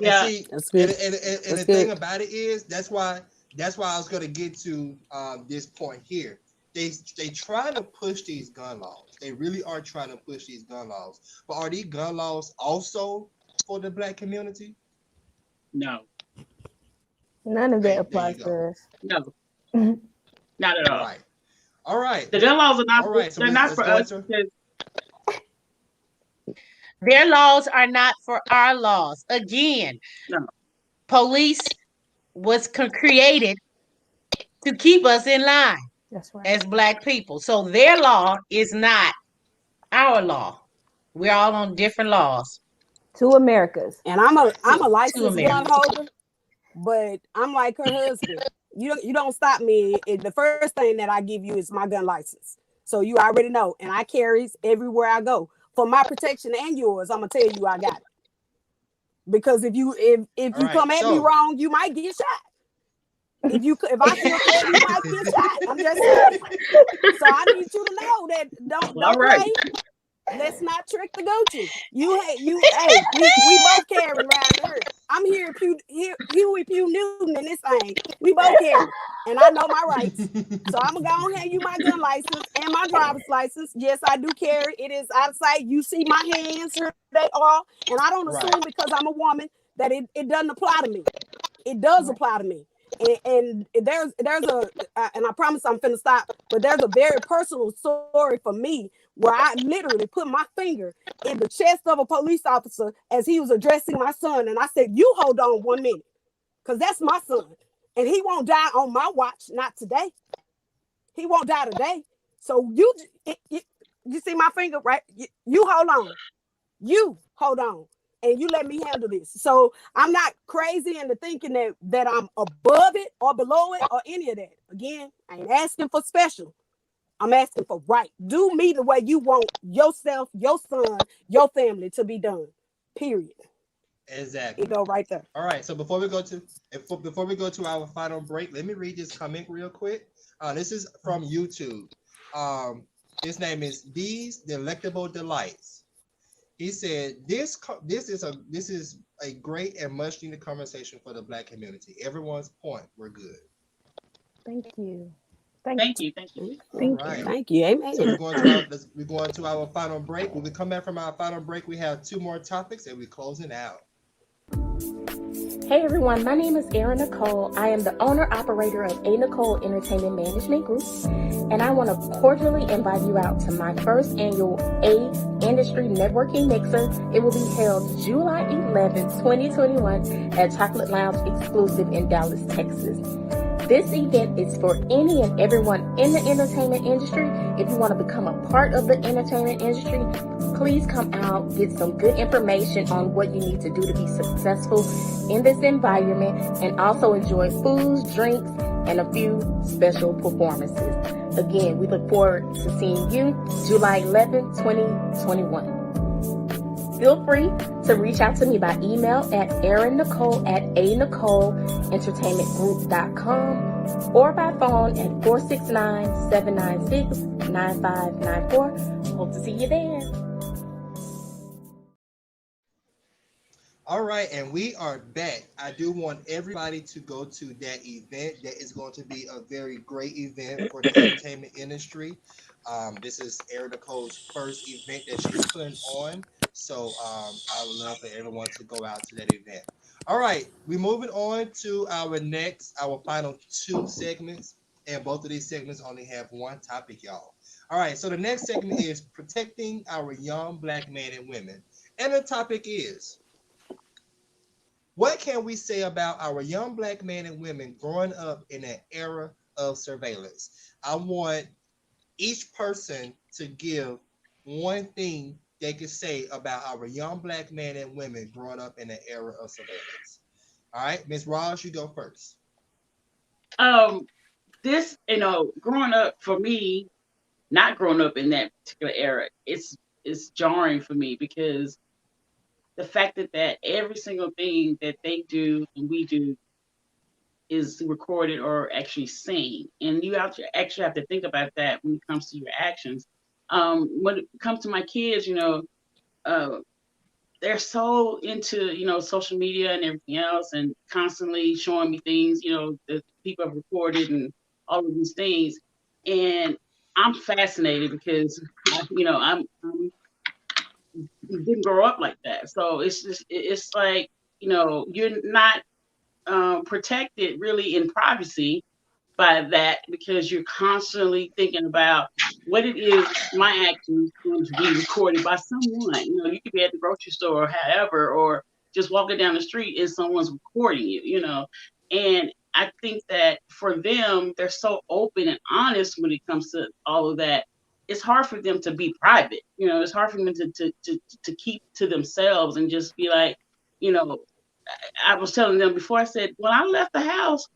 Yeah, that's good. And the thing about it is, that's why I was going to get to this point here. They trying to push these gun laws. They really are trying to push these gun laws. But are these gun laws also for the Black community? No. None of that applies to us. No. Not at all. All right. The gun laws are not. They're not for us. Their laws are not for our laws. Again, police was created to keep us in line. That's right. As Black people. So their law is not our law. We're all on different laws. Two Americas. And I'm a licensed gun holder, but I'm like her husband. You don't stop me. The first thing that I give you is my gun license. So you already know, and I carries everywhere I go for my protection and yours. I'm gonna tell you I got it. Because if you come at me wrong, you might get shot. If I feel threatened, you might get shot. I'm just saying. So I need you to know that don't play. Let's not trick the Gucci. Hey, we both carry around here. I'm here, Huey Pew Newton in this thing. We both carry, and I know my rights. So I'm gonna go and hand you my gun license and my driver's license. Yes, I do carry. It is out of sight. You see my hands here, they are, and I don't assume because I'm a woman that it doesn't apply to me. It does apply to me. And there's a and I promise I'm finna stop, but there's a very personal story for me where I literally put my finger in the chest of a police officer as he was addressing my son, and I said, "You hold on 1 minute, because that's my son, and he won't die on my watch. Not today. He won't die today. So you see my finger, right? You hold on. You hold on." And you let me handle this. So I'm not crazy into thinking that I'm above it or below it or any of that. Again, I ain't asking for special. I'm asking for right. Do me the way you want yourself, your son, your family to be done. Period. Exactly. It go right there. All right. So before we go to our final break, let me read this comment real quick. This is from YouTube. His name is These Delectable Delights. He said, "This is a great and much needed conversation for the Black community. Everyone's point were good." Thank you. Thank you. Thank you. Amen. So we're going to our final break. When we come back from our final break, we have 2 more topics and we're closing out. Hey everyone, my name is Erin Nicole. I am the owner-operator of A. Nicole Entertainment Management Group, and I want to cordially invite you out to my first annual A Industry Networking Mixer. It will be held July 11, 2021 at Chocolate Lounge Exclusive in Dallas, Texas. This event is for any and everyone in the entertainment industry. If you want to become a part of the entertainment industry, please come out, get some good information on what you need to do to be successful in this environment, and also enjoy foods, drinks, and a few special performances. Again, we look forward to seeing you July 11, 2021. Feel free to reach out to me by email at erinnicole@anicoleentertainmentgroup.com or by phone at 469-796-9594. Hope to see you there. All right, and we are back. I do want everybody to go to that event. That is going to be a very great event for the entertainment industry. This is Erin Nicole's first event that she's putting on. So I would love for everyone to go out to that event. All right, we're moving on to our final 2 segments. And both of these segments only have 1 topic, y'all. All right, so the next segment is protecting our young Black men and women. And the topic is, what can we say about our young Black men and women growing up in an era of surveillance? I want each person to give 1 thing they could say about our young Black men and women growing up in an era of surveillance. All right, Ms. Ross, you go first. This, growing up for me, not growing up in that particular era, it's jarring for me because the fact that every single thing that they do and we do is recorded or actually seen. And you actually have to think about that when it comes to your actions. When it comes to my kids, they're so into, social media and everything else and constantly showing me things, that people have recorded and all of these things. And I'm fascinated because, I didn't grow up like that. So it's like, you're not protected really in privacy by that because you're constantly thinking about what it is my actions going to be recorded by someone. You could be at the grocery store or however, or just walking down the street and someone's recording you, And I think that for them, they're so open and honest when it comes to all of that. It's hard for them to be private. It's hard for them to keep to themselves and just be like, I was telling them before, I said, when I left the house,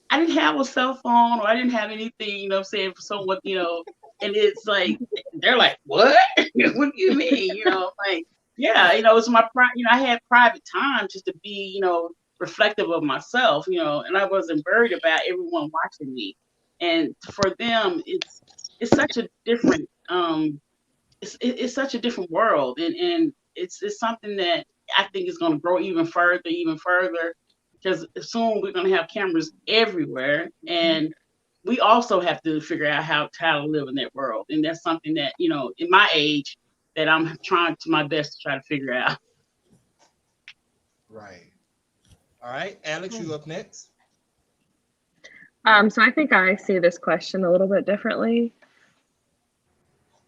I didn't have a cell phone or I didn't have anything, you know what I'm saying, for someone, and it's like, they're like, what? What do you mean? Like, yeah, it's my I had private time just to be, reflective of myself, and I wasn't worried about everyone watching me. And for them, it's such a different, it's such a different world, and it's something that I think is going to grow even further, because soon we're going to have cameras everywhere, and we also have to figure out how to live in that world, and that's something that in my age that I'm trying to my best to try to figure out. Right. All right, Alex, you up next. So I think I see this question a little bit differently.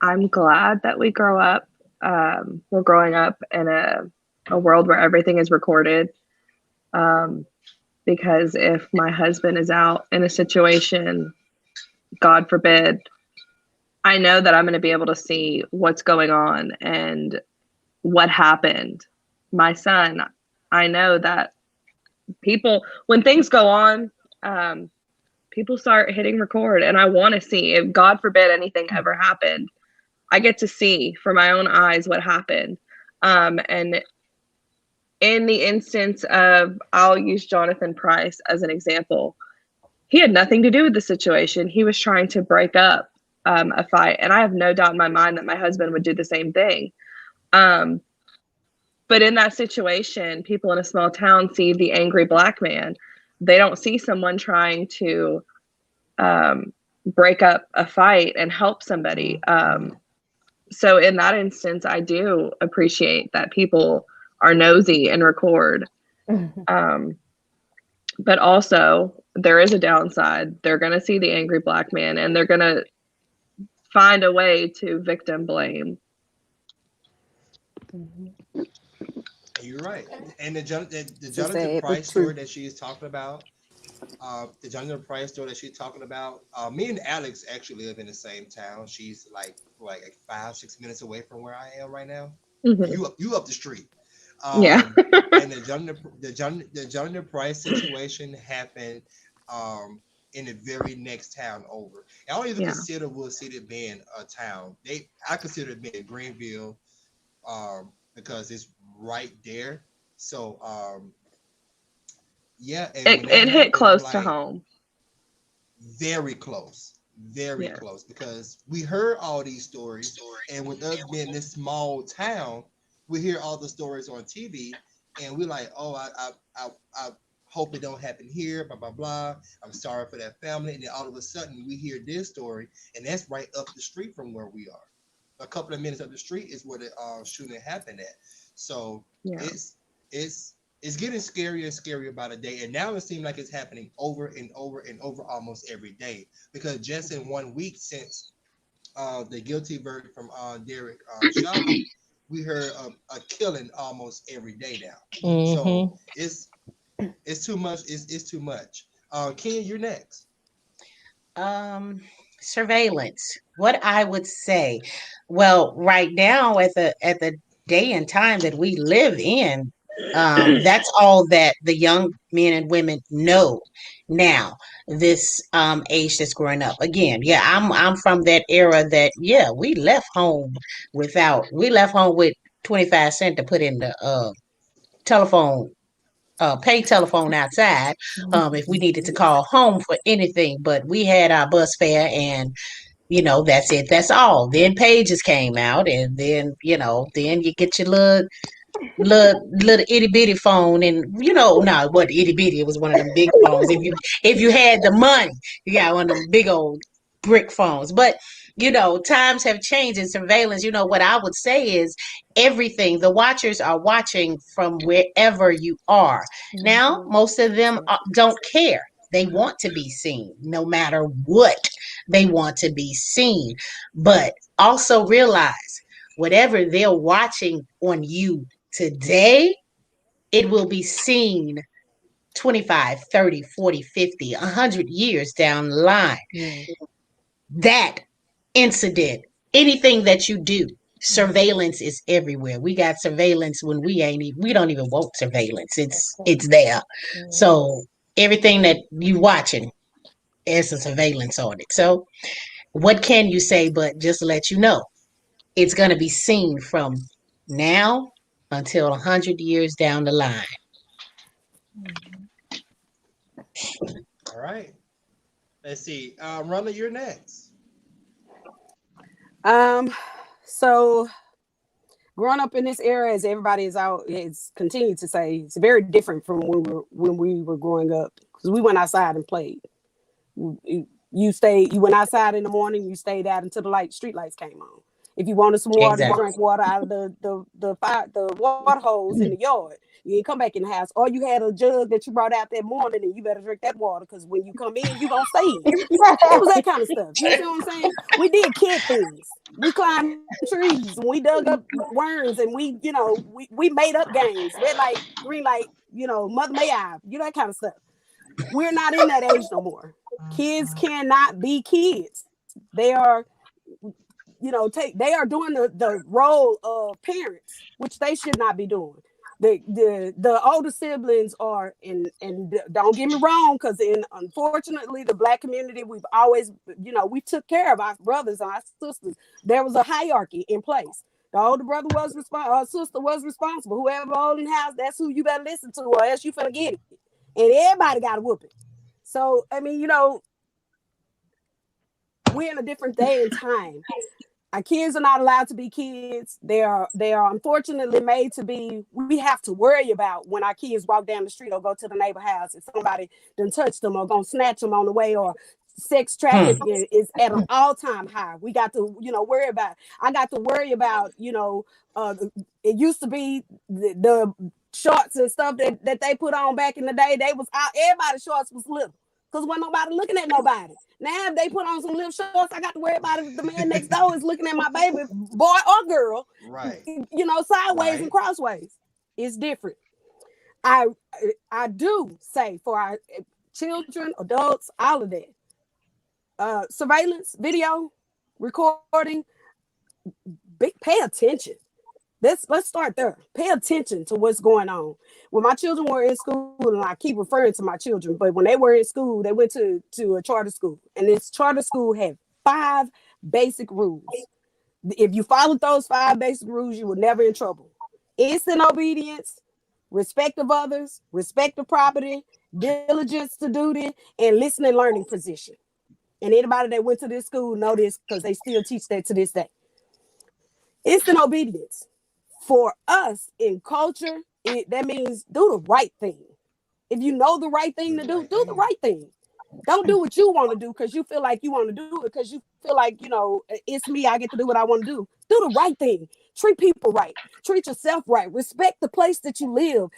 I'm glad that we're growing up in a world where everything is recorded. Because if my husband is out in a situation, God forbid, I know that I'm going to be able to see what's going on and what happened. My son, I know that when things go on, people start hitting record, and I want to see, if God forbid anything ever happened, I get to see for my own eyes what happened. And in the instance of, I'll use Jonathan Price as an example. He had nothing to do with the situation. He was trying to break up a fight. And I have no doubt in my mind that my husband would do the same thing. But in that situation, people in a small town see the angry black man. They don't see someone trying to break up a fight and help somebody. So in that instance, I do appreciate that people are nosy and record. But also, there is a downside. They're going to see the angry black man, and they're going to find a way to victim blame. You're right. And the Jonathan Price story that she's talking about, me and Alex actually live in the same town. She's like 5-6 minutes away from where I am right now. Mm-hmm. You up the street. Yeah. And the Jonathan Price situation happened in the very next town over. I don't even consider Wood City being a town. I consider it being Greenville, because it's right there. So yeah, and it hit close to home. Very close. Very close, because we heard all these stories, and with us being this small town, we hear all the stories on TV, and we're like, oh, I hope it don't happen here, blah, blah, blah. I'm sorry for that family. And then all of a sudden we hear this story, and that's right up the street from where we are. A couple of minutes up the street is where the shooting happened at. So it's getting scarier and scarier by the day. And now it seems like it's happening over and over and over almost every day. Because just in 1 week since the guilty verdict from Derek Chauvin, we heard a killing almost every day now. Mm-hmm. So it's too much. It's too much. Ken, you're next. Surveillance. What I would say, well, right now at the day and time that we live in, that's all that the young men and women know now. This age that's growing up. Again, I'm from that era that we left home with 25 cents to put in the telephone. Pay telephone outside if we needed to call home for anything, but we had our bus fare, and that's it. That's all. Then pages came out, and then then you get your little itty bitty phone, and no, it wasn't itty bitty. It was one of them big phones. If you had the money, you got one of them big old brick phones. But times have changed in surveillance. What I would say is everything. The watchers are watching from wherever you are. Now, most of them don't care. They want to be seen, no matter what. They want to be seen, but also realize whatever they're watching on you today, it will be seen 25, 30, 40, 50, 100 years down the line. That incident, anything that you do, surveillance is everywhere. We got surveillance when we don't even want surveillance. It's there. So everything that you watching is a surveillance on it. So what can you say but just let you know it's going to be seen from now until 100 years down the line. All right. Let's see. Rhonda, you're next. So growing up in this era, as everybody is out, it's continued to say, it's very different from when we were growing up, because we went outside and played. You went outside in the morning, you stayed out until the street lights came on. If you wanted some water, you drank water out of the water hose in the yard. You didn't come back in the house, or you had a jug that you brought out that morning, and you better drink that water, because when you come in, you gonna stay in. It was that kind of stuff. You see what I'm saying? We did kid things. We climbed trees and we dug up worms, and we made up games. Red light, green light, Mother May I, that kind of stuff. We're not in that age no more. Kids cannot be kids. They are, they are doing the role of parents, which they should not be doing. The older siblings are, and don't get me wrong, because unfortunately the Black community, we've always, we took care of our brothers and our sisters. There was a hierarchy in place. The older brother was responsible, sister was responsible. Whoever old in the house, that's who you better listen to, or else you finna get it. And everybody got a whooping. So, I mean, we're in a different day and time. Our kids are not allowed to be kids. They are unfortunately made to be. We have to worry about when our kids walk down the street or go to the neighbor house, if somebody done touched them or gonna snatch them on the way, or sex trafficking is at an all-time high. We got to, worry about. I got to worry about, it used to be the shorts and stuff that they put on back in the day. They was out. Everybody's shorts was little, because wasn't nobody looking at nobody. Now, if they put on some little shorts, I got to worry about if the man next door is looking at my baby, boy or girl, right? Sideways and crossways. It's different. I do say for our children, adults, all of that, surveillance, video, recording, pay attention. Let's start there. Pay attention to what's going on. When my children were in school, and I keep referring to my children, but when they were in school, they went to a charter school, and this charter school had 5 basic rules. If you followed those 5 basic rules, you were never in trouble. Instant obedience, respect of others, respect of property, diligence to duty, and listen and learning position. And anybody that went to this school know this, because they still teach that to this day. Instant obedience. For us in culture, that means do the right thing. If you know the right thing to do, do the right thing. Don't do what you want to do because you feel like you want to do it, because you feel like, it's me, I get to do what I want to do. Do the right thing. Treat people right. Treat yourself right. Respect the place that you live.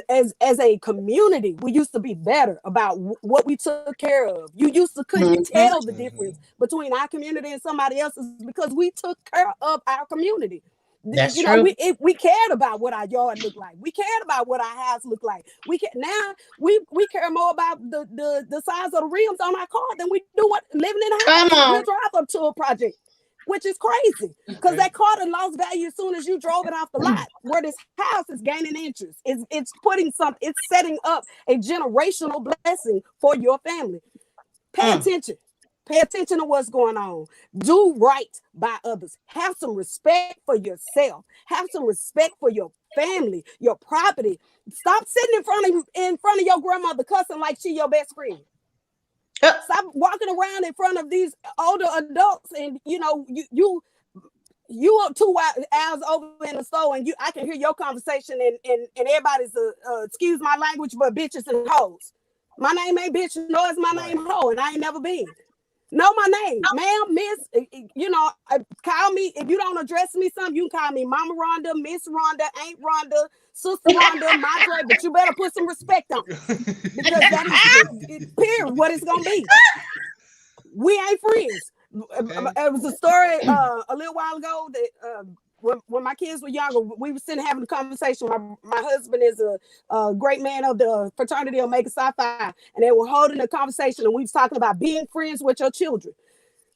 As a community, we used to be better about what we took care of. You used to couldn't tell the difference between our community and somebody else's, because we took care of our community. That's true. We cared about what our yard looked like. We cared about what our house looked like. Now we care more about the size of the rims on our car than we do what living in a house. We'll drive up to a project, which is crazy, because that car done lost value as soon as you drove it off the lot. Where this house is gaining interest, it's setting up a generational blessing for your family. Pay attention. Pay attention to what's going on. Do right by others. Have some respect for yourself. Have some respect for your family, your property. Stop sitting in front of your grandmother cussing like she your best friend. Stop walking around in front of these older adults, and you are 2 hours over in the store, and I can hear your conversation, and everybody's excuse my language, but bitches and hoes. My name ain't bitch, nor is my name hoe, and I ain't never been. Know my name, ma'am, miss, call me. If you don't address me something, you can call me Mama Rhonda, Miss Rhonda, Aunt Rhonda, Sister Rhonda, Madre, but you better put some respect on it, because that is period what it's gonna be. We ain't friends. It was a story a little while ago that when my kids were younger, we were sitting having a conversation. My husband is a great man of the fraternity Omega Psi Phi, and they were holding a conversation, and we was talking about being friends with your children.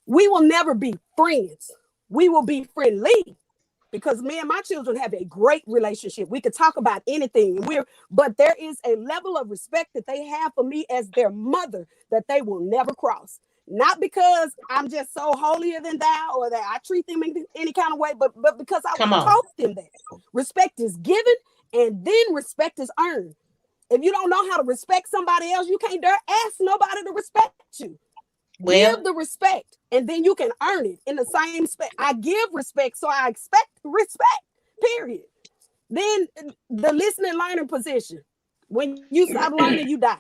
We will never be friends. We will be friendly. because me and my children have a great relationship. We could talk about anything. But there is a level of respect that they have for me as their mother that they will never cross. Not because I'm just so holier than thou or that I treat them in any kind of way, but because I taught them that respect is given and then respect is earned. If you don't know how to respect somebody else, you can't dare ask nobody to respect you. Give the respect and then you can earn it in the same respect. I give respect, so I expect respect, period. Then the listening learning position. When you stop learning, you die.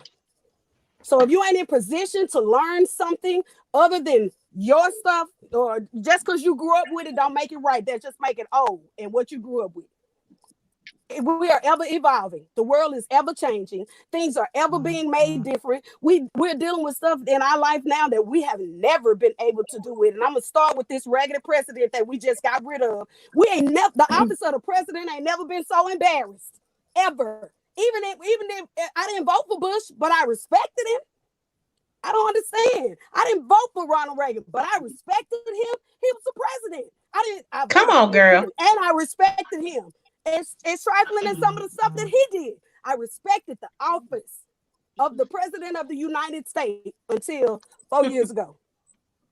So if you ain't in position to learn something other than your stuff, or just because you grew up with it, don't make it right. That just make it old and what you grew up with. We are ever evolving. The world is ever changing. Things are ever being made different. We're dealing with stuff in our life now that we have never been able to do it. And I'm gonna start with this regular president that we just got rid of. We ain't never, the office of the president ain't never been so embarrassed ever. Even if I didn't vote for Bush, but I respected him. I don't understand. I didn't vote for Ronald Reagan, but I respected him. He was the president. Come on, girl. And I respected him. It's trifling in some of the stuff that he did. I respected the office of the president of the United States until 4 years ago.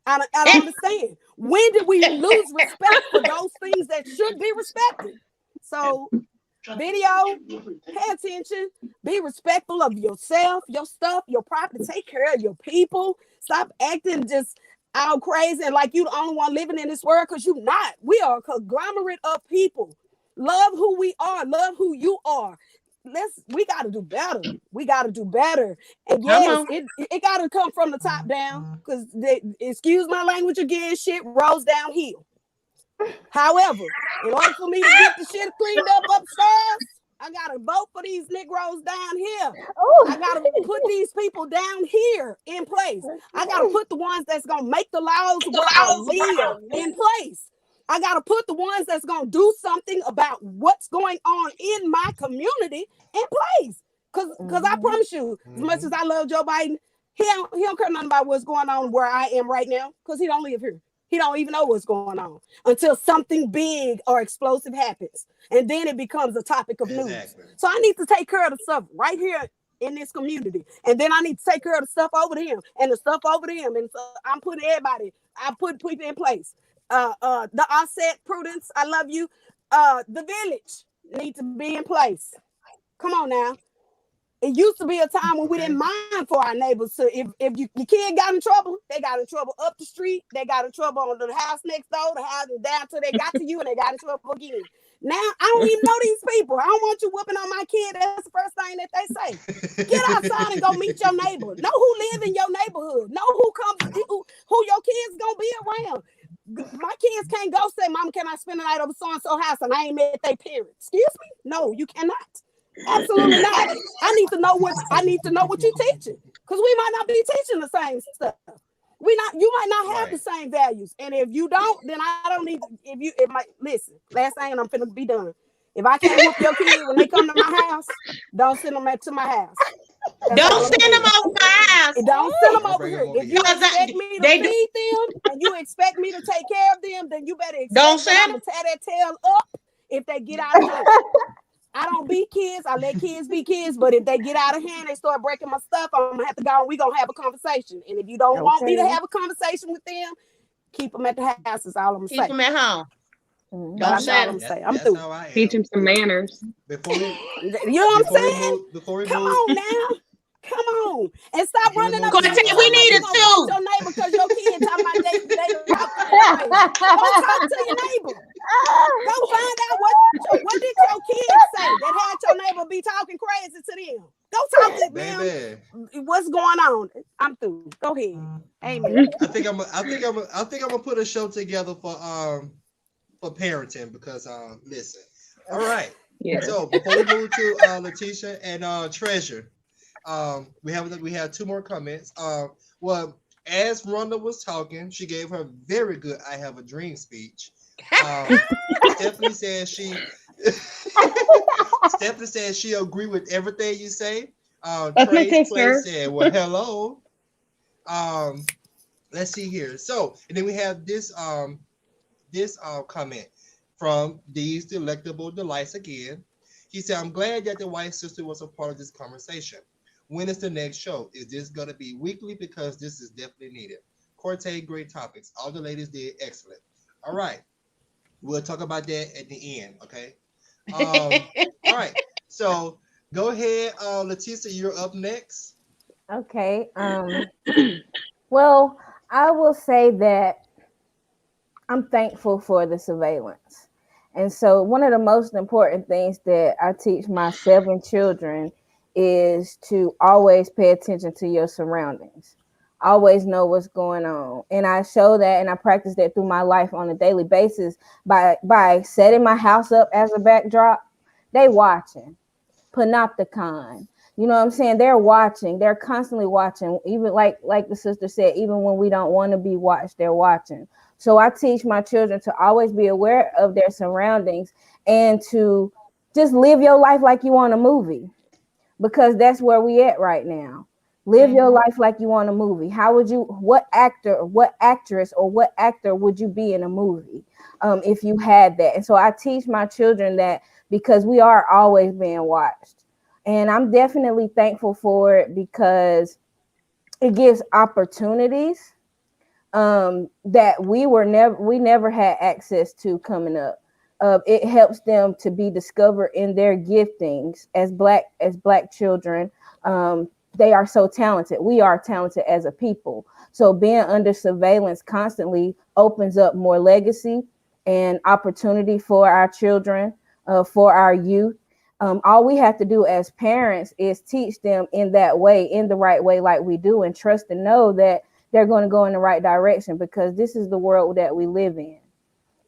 I don't understand. When did we lose respect for those things that should be respected? So, video, pay attention, be respectful of yourself, your stuff, your property, take care of your people. Stop acting just out crazy and like you the only one living in this world, because you're not. We are a conglomerate of people. Love who we are, love who you are. We got to do better. We got to do better. And yes, it got to come from the top down, because excuse my language again, shit rolls downhill. However, in order for me to get the shit cleaned up upstairs, I got to vote for these Negroes down here. I got to put these people down here in place. I got to put the ones that's going to make the laws where I live in place. I got to put the ones that's going to do something about what's going on in my community in place. Because I promise you, as much as I love Joe Biden, he don't care nothing about what's going on where I am right now, because he don't live here. He don't even know what's going on until something big or explosive happens. And then it becomes a topic of news. So I need to take care of the stuff right here in this community. And then I need to take care of the stuff over there and the stuff over there. And so I'm putting everybody, I put people in place. The Offset, Prudence, I love you. The village needs to be in place. Come on now. It used to be a time when we didn't mind for our neighbors. So if your kid got in trouble, they got in trouble up the street. They got in trouble on the house next door, the house down till they got to you and they got in trouble again. Now, I don't even know these people. I don't want you whooping on my kid. That's the first thing that they say. Get outside and go meet your neighbor. Know who live in your neighborhood. Know who comes, who your kids gonna be around. My kids can't go say, Mom, can I spend the night over so-and-so house and I ain't met their parents? Excuse me? No, you cannot. Absolutely not. I need to know what you're teaching, because we might not be teaching the same stuff. You might not have the same values, and if you don't, then I don't need. Listen. Last thing, and I'm finna be done. If I can't whoop your kid when they come to my house, don't send them to my house. Don't send them over my house. Don't send them over here. If you expect me to feed them and you expect me to take care of them, then you better expect that I'm gonna tear that tail up if they get out of hand. I don't beat kids. I let kids be kids. But if they get out of hand, they start breaking my stuff, I'm gonna have to go and we're gonna have a conversation. And if you don't want me to have a conversation with them, keep them at the house. Is all I'm saying. Keep them at home. Don't say I'm saying. I'm through. Teach them some manners. You know what I'm saying? Come on now. Come on. And stop running up. We need it too. Your neighbor, because your kid talking about they Go talk to your neighbor. Go find out what did your kids say that had your neighbor be talking crazy to them. Go talk to them. What's going on? I'm through. Go ahead. Amen. I think I'm gonna put a show together for parenting, because listen. All right. Yeah. So before we move to Letitia and Treasure, we have two more comments. Well, as Rhonda was talking, she gave her very good "I Have a Dream" speech. Stephanie said she agree with everything you say. Trey said, "Well, hello." Let's see here. So, and then we have this comment from These Delectable Delights again. He said, I'm glad that the white sister was a part of this conversation. When is the next show? Is this going to be weekly? Because this is definitely needed. Corte, great topics. All the ladies did excellent. All right. We'll talk about that at the end, okay? All right. So go ahead, Leticia, you're up next. Okay. Well, I will say that I'm thankful for the surveillance. And so, one of the most important things that I teach my 7 children is to always pay attention to your surroundings, always know what's going on. And I show that and I practice that through my life on a daily basis by setting my house up as a backdrop. They watching panopticon. You know what I'm saying? They're watching. They're constantly watching. Even like the sister said, even when we don't want to be watched, they're watching. So I teach my children to always be aware of their surroundings and to just live your life like you want a movie, because that's where we at right now. Live your life like you want a movie. How would you, what actor or what actress or what actor would you be in a movie if you had that? And so I teach my children that, because we are always being watched. And I'm definitely thankful for it because it gives opportunities that we never had access to coming up. It helps them to be discovered in their giftings as black children. They are so talented. We are talented as a people. So being under surveillance constantly opens up more legacy and opportunity for our children, for our youth. All we have to do as parents is teach them in that way, in the right way, like we do, and trust and know that they're going to go in the right direction, because this is the world that we live in.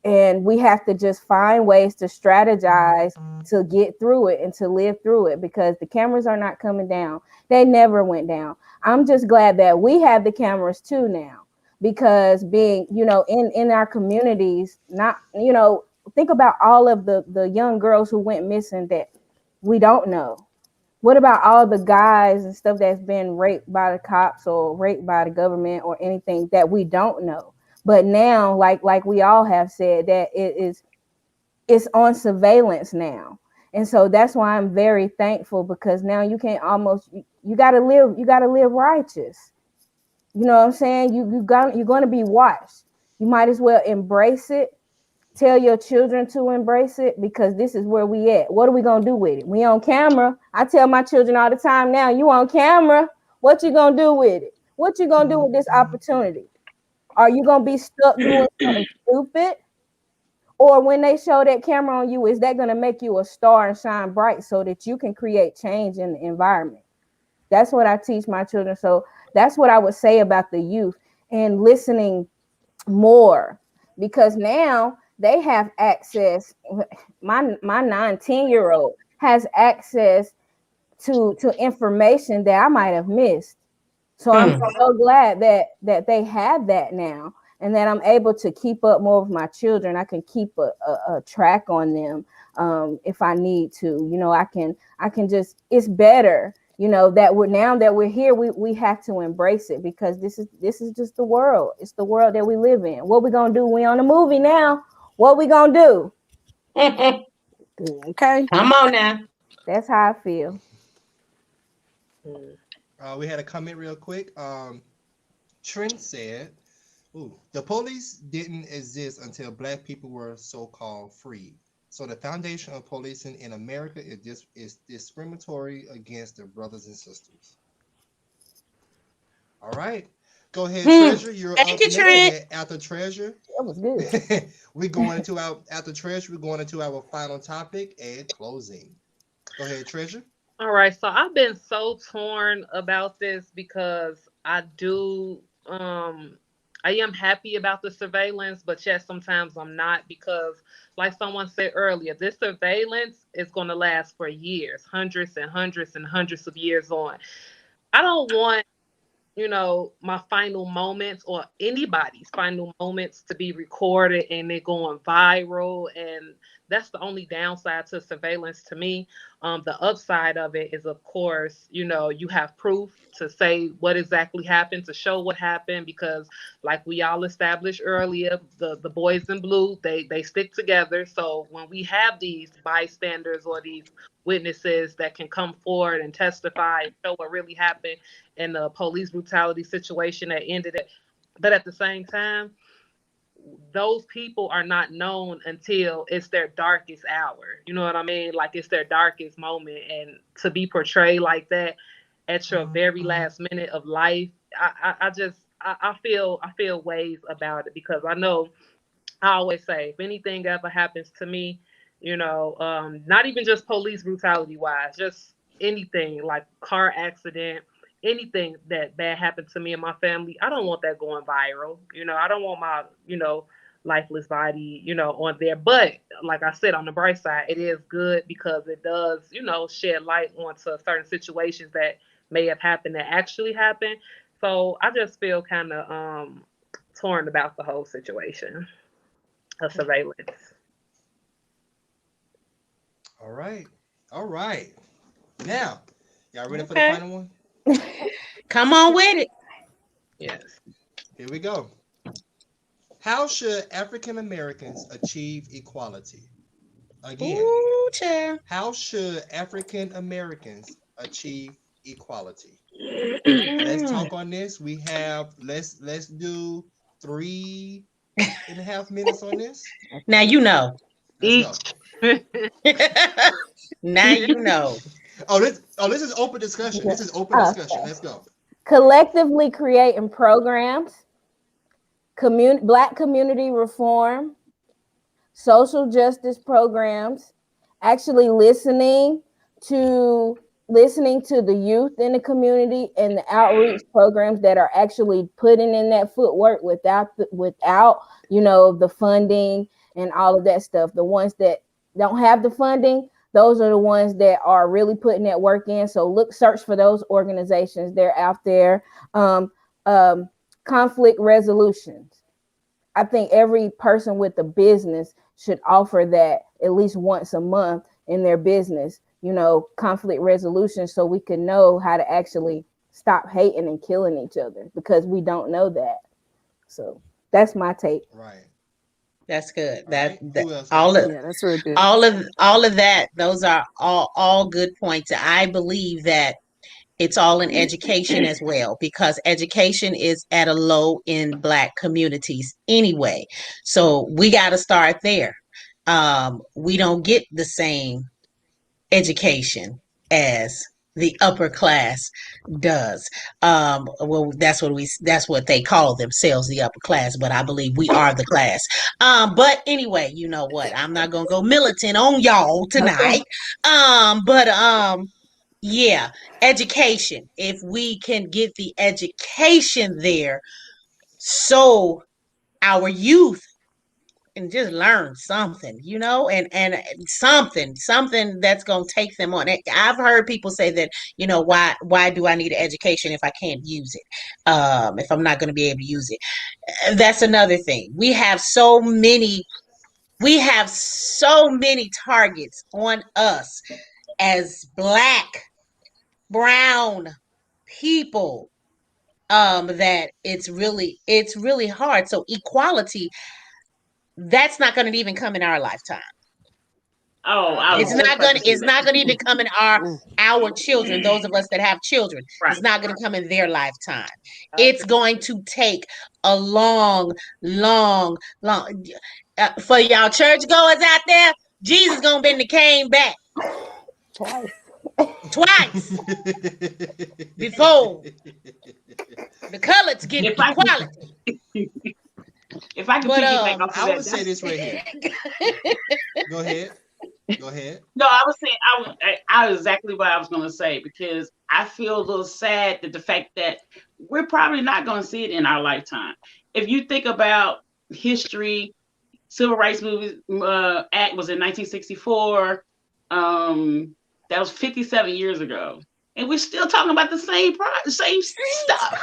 And we have to just find ways to strategize to get through it and to live through it, because the cameras are not coming down. They never went down. I'm just glad that we have the cameras too now, because being, in our communities, not, think about all of the young girls who went missing that we don't know. What about all the guys and stuff that's been raped by the cops or raped by the government or anything that we don't know? But now, like we all have said, that it's on surveillance now. And so that's why I'm very thankful, because now you can't you gotta live righteous. You know what I'm saying? You're gonna be watched. You might as well embrace it. Tell your children to embrace it, because this is where we at. What are we gonna do with it? We on camera. I tell my children all the time now, you on camera. What you gonna do with it? What you gonna do with this opportunity? Are you gonna be stuck doing something stupid? Or when they show that camera on you, is that gonna make you a star and shine bright so that you can create change in the environment? That's what I teach my children. So that's what I would say about the youth and listening more, because now they have access. My 9-10-year-old has access to information that I might have missed. So I'm so glad that they have that now, and that I'm able to keep up more with my children. I can keep a track on them if I need to. I can just, it's better. That we're here, we have to embrace it, because this is just the world. It's the world that we live in. What we gonna do? We on a movie now. What we gonna do? Okay. Come on now. That's how I feel. We had a comment real quick. Trent said, "Ooh, the police didn't exist until black people were so-called free. So the foundation of policing in America is discriminatory against their brothers and sisters." All right. Go ahead, Treasure. You're Thank up you, next. Trent. And after Treasure, that was good. we're going into after Treasure, we're going into our final topic and closing. Go ahead, Treasure. All right, so I've been so torn about this because I am happy about the surveillance, but yet sometimes I'm not, because like someone said earlier, this surveillance is going to last for years, hundreds and hundreds and hundreds of years on. I don't want, my final moments or anybody's final moments to be recorded and they're going viral, and that's the only downside to surveillance to me. The upside of it is, of course, you have proof to say what exactly happened, to show what happened, because like we all established earlier, the boys in blue, they stick together. So when we have these bystanders or these witnesses that can come forward and testify and show what really happened in the police brutality situation that ended it. But at the same time, those people are not known until it's their darkest hour. You know what I mean? Like it's their darkest moment. And to be portrayed like that at your very last minute of life, I feel ways about it, because I know, I always say, if anything ever happens to me, not even just police brutality wise, just anything like car accident, anything that bad happened to me and my family, I don't want that going viral. I don't want my, lifeless body, on there. But like I said, on the bright side, it is good because it does, shed light onto certain situations that may have happened that actually happened. So I just feel kind of torn about the whole situation of surveillance. All right. All right. Now, y'all ready for the final one? Come on with it. Yes. Here we go. How should African Americans achieve equality? Again, Ooh, child. how should African Americans achieve equality? Let's talk on this. We have let's do 3.5 minutes on this. Now you know. Let's go. Now you know. This is open discussion. This is open discussion. Let's go. Collectively creating programs, Black community reform, social justice programs, actually listening to the youth in the community, and the outreach programs that are actually putting in that footwork without the funding and all of that stuff. The ones that don't have the funding, those are the ones that are really putting that work in. So search for those organizations. They're out there. Conflict resolutions. I think every person with a business should offer that at least once a month in their business, conflict resolution, so we can know how to actually stop hating and killing each other, because we don't know that. So that's my take. Right. That's good. Right. That's real good. All of that. Those are all good points. I believe that it's all in education as well, because education is at a low in Black communities anyway. So we got to start there. We don't get the same education as the upper class does. Well, that's what they call themselves, the upper class, but I believe we are the class. But anyway, you know what? I'm not gonna go militant on y'all tonight. Yeah, education. If we can get the education there, so our youth and just learn something, and something that's going to take them on. I've heard people say that, why do I need an education if I can't use it? If I'm not going to be able to use it. That's another thing. We have so many targets on us as Black, brown people, that it's really hard. So equality, that's not going to even come in our lifetime. It's not going to even come in our children, those of us that have children. Right. It's not going to come in their lifetime. It's going to take a long for y'all churchgoers out there. Jesus gonna been the came back twice before the colors get equality. If I can piggyback off of that, I would say this right here. Go ahead. No, I was saying I was exactly what I was going to say, because I feel a little sad that the fact that we're probably not going to see it in our lifetime. If you think about history, Civil Rights Act was in 1964. That was 57 years ago. And we're still talking about the same stuff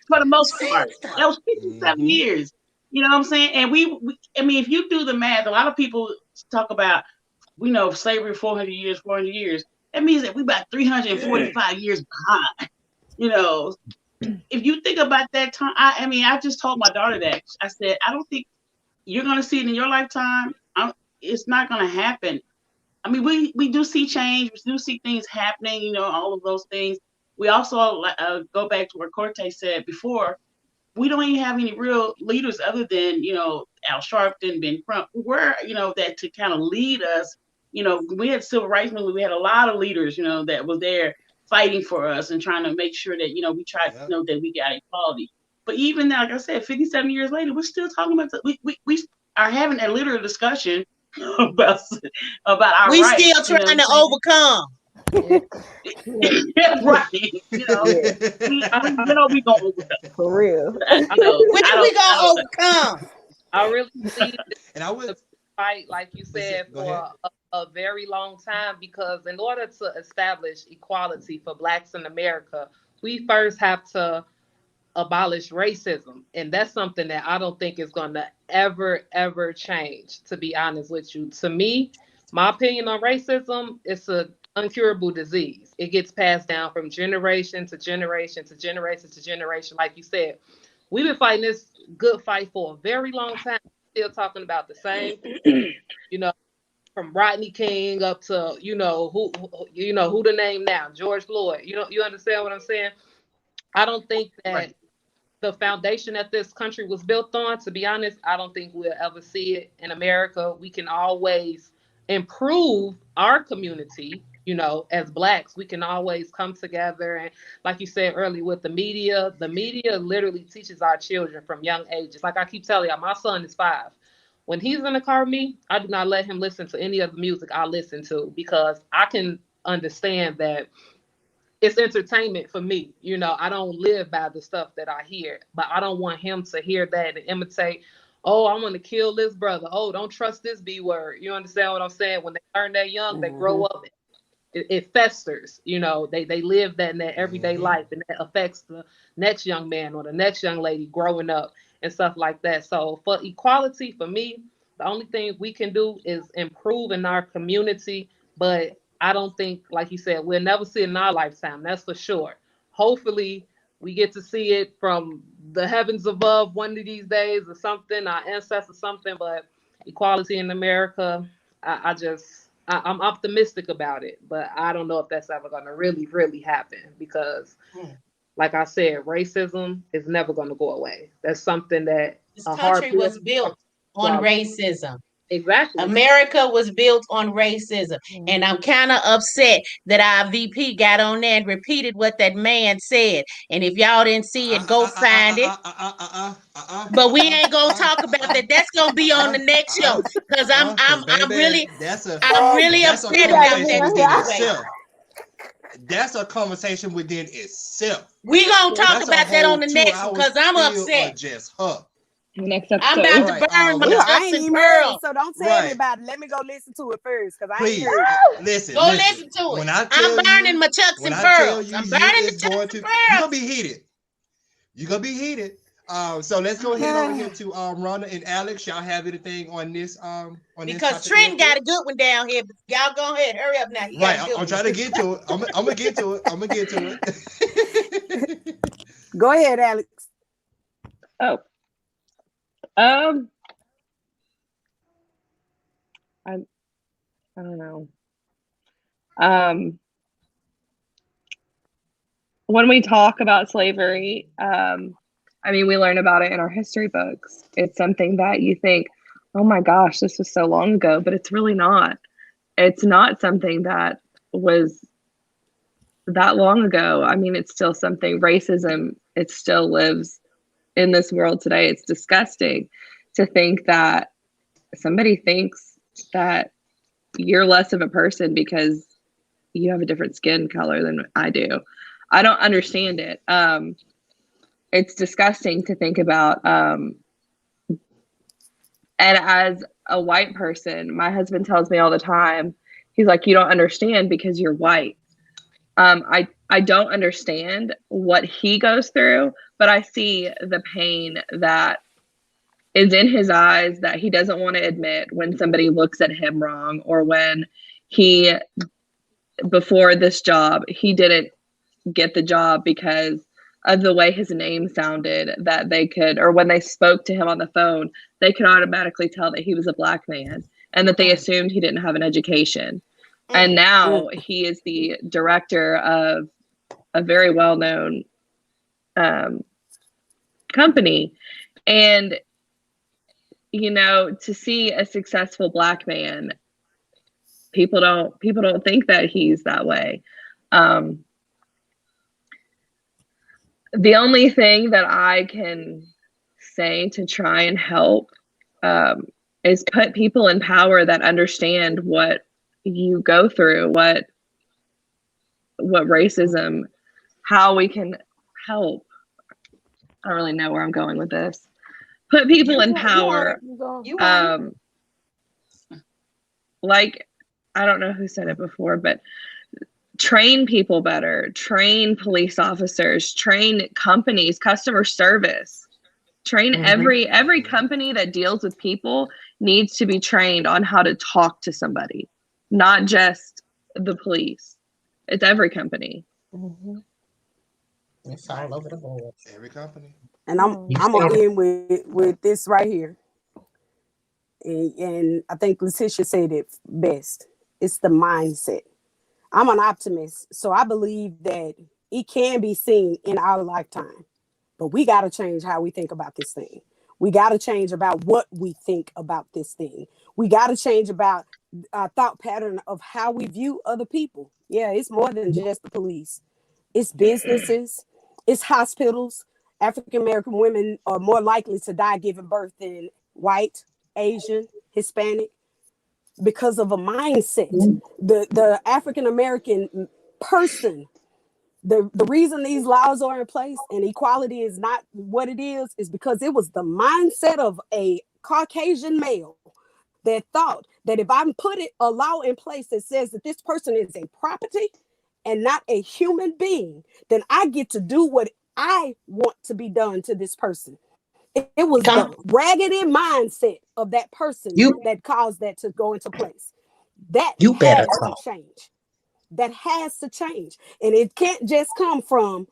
for the most part. That was 57 years. You know what I'm saying? And I mean, if you do the math, a lot of people talk about we know slavery 400 years. That means that we about 345 years behind. You know, if you think about that time, I mean, I just told my daughter that. I said, I don't think you're going to see it in your lifetime. It's not going to happen. I mean, we do see change. We do see things happening, you know, all of those things. We also go back to what Corte said before. We don't even have any real leaders other than, you know, Al Sharpton, Ben Crump, were, you know, that to kind of lead us. You know, we had civil rights movement. We had a lot of leaders, you know, that was there fighting for us and trying to make sure that, you know, we tried to know that we got equality. But even now, like I said, 57 years later, we're still talking about we are having a literal discussion about our we rights. still trying to overcome. Right. You know, you know we gonna overcome. For real. When we gonna overcome? I really believe and I would fight, like you said, for a very long time, because in order to establish equality for Blacks in America, we first have to abolish racism. And that's something that I don't think is going to ever change, to be honest with you. To me, my opinion on racism, it's a uncurable disease. It gets passed down from generation to generation to generation to generation. Like you said, we've been fighting this good fight for a very long time. Still talking about the same, you know, from Rodney King up to, you know, who to name now, George Floyd. You know, you understand what I'm saying? I don't think that the foundation that this country was built on, to be honest, I don't think we'll ever see it in America. We can always improve our community, you know, as Blacks. We can always come together. And like you said earlier, with the media literally teaches our children from young ages. Like I keep telling y'all, my son is 5. When he's in the car with me, I do not let him listen to any of the music I listen to, because I can understand that it's entertainment for me. You know, I don't live by the stuff that I hear, but I don't want him to hear that and imitate. Oh, I want to kill this brother. Oh, don't trust this B word. You understand what I'm saying? When they learn that young, they grow up, it festers. You know, they live that in their everyday life, and that affects the next young man or the next young lady growing up and stuff like that. So for equality, for me, the only thing we can do is improve in our community. But I don't think, like you said, we'll never see it in our lifetime. That's for sure. Hopefully, we get to see it from the heavens above one of these days or something, our ancestors or something. But equality in America, I'm optimistic about it. But I don't know if that's ever going to really happen, because, like I said, racism is never going to go away. That's something that this country was built on racism. Exactly. America was built on racism. And I'm kind of upset that our VP got on there and repeated what that man said. And if y'all didn't see it, go find it. But we ain't gonna talk about that. That's gonna be on the next show, because I'm really upset about that situation. That's a conversation within itself. We gonna talk about that on the next one, because I'm upset. Just her. Next episode. I'm about to burn my chucks and pearls. So don't tell me about it. Let me go listen to it first, because I ain't heard it. Listen. Listen to it. I'm burning my chucks and pearls. I'm burning the chucks and pearls. You're gonna be heated. You're gonna be heated. So let's go ahead over here to Rhonda and Alex. Y'all have anything on this? Because Trent got a good one down here. But y'all go ahead, hurry up now. I'm trying to get to it. I'm gonna get to it. I'm gonna get to it. Go ahead, Alex. Oh. I don't know. When we talk about slavery, I mean, we learn about it in our history books. It's something that you think, oh my gosh, this was so long ago, but it's really not. It's not something that was that long ago. I mean, it's still something, racism, it still lives in this world today. It's disgusting to think that somebody thinks that you're less of a person because you have a different skin color than I do. I don't understand it. It's disgusting to think about. And as a white person, my husband tells me all the time, he's like, you don't understand because you're white. I don't understand what he goes through, but I see the pain that is in his eyes that he doesn't want to admit when somebody looks at him wrong, or when he, before this job, he didn't get the job because of the way his name sounded, that they could, or when they spoke to him on the phone, they could automatically tell that he was a Black man and that they assumed he didn't have an education. And now he is the director of a very well-known company. And, you know, to see a successful Black man, people don't think that he's that way. The only thing that I can say to try and help is put people in power that understand what you go through, what racism, how we can help. I don't really know where I'm going with this. Put people in power. Like, I don't know who said it before, but train people better, train police officers, train companies, customer service, train every company that deals with people needs to be trained on how to talk to somebody, not just the police. It's every company. It's all over the board. Every company. And I'm gonna end with this right here. And I think Letitia said it best. It's the mindset. I'm an optimist, so I believe that it can be seen in our lifetime. But we got to change how we think about this thing. We got to change about what we think about this thing. We got to change about our thought pattern of how we view other people. Yeah, it's more than just the police. It's businesses, it's hospitals. African American women are more likely to die giving birth than white, Asian, Hispanic, because of a mindset. The African American person, the reason these laws are in place and equality is not what it is because it was the mindset of a Caucasian male that thought that if I put a law in place that says that this person is a property and not a human being, then I get to do what I want to be done to this person. It was the raggedy mindset of that person that caused that to go into place. That has to change. That has to change. And it can't just come from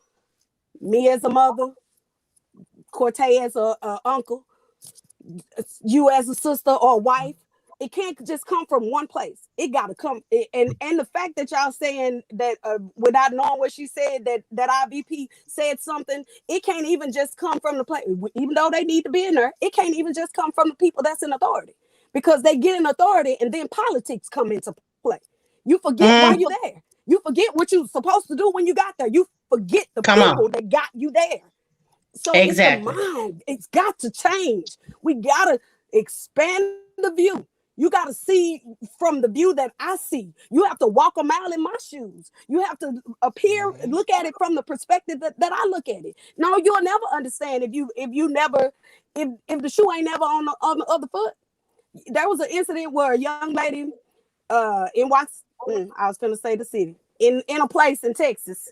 me as a mother, Cortez as a uncle, you as a sister or wife. It can't just come from one place. It got to come. And the fact that y'all saying that without knowing what she said, that IVP said something, it can't even just come from the place. Even though they need to be in there, it can't even just come from the people that's in authority, because they get in authority and then politics come into play. You forget why you're there. You forget what you're supposed to do when you got there. You forget the people that got you there. So it's the mind. It's got to change. We got to expand the view. You got to see from the view that I see. You have to walk a mile in my shoes. You have to appear, look at it from the perspective that I look at it. No, you'll never understand if the shoe ain't never on the other foot. There was an incident where a young lady in I was going to say the city, in a place in Texas,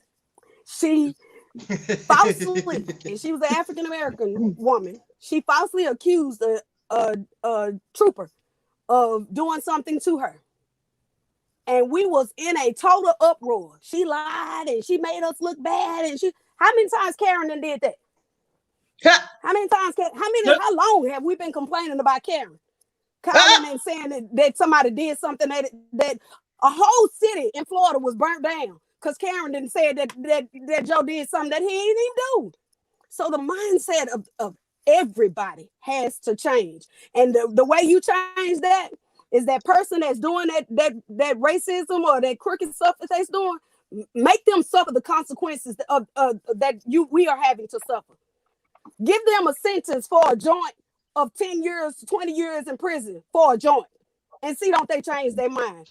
she falsely, and she was an African American woman, she falsely accused a trooper of doing something to her. And we was in a total uproar. She lied and she made us look bad. And how many times Karen did that? How long have we been complaining about Karen? Calling and saying that somebody did something that a whole city in Florida was burnt down because Karen didn't say that Joe did something that he didn't even do. So the mindset of everybody has to change. And the way you change that is that person that's doing that racism or that crooked stuff that they're doing, make them suffer the consequences of that we are having to suffer. Give them a sentence for a joint of 10 years, 20 years in prison for a joint, and see don't they change their mind.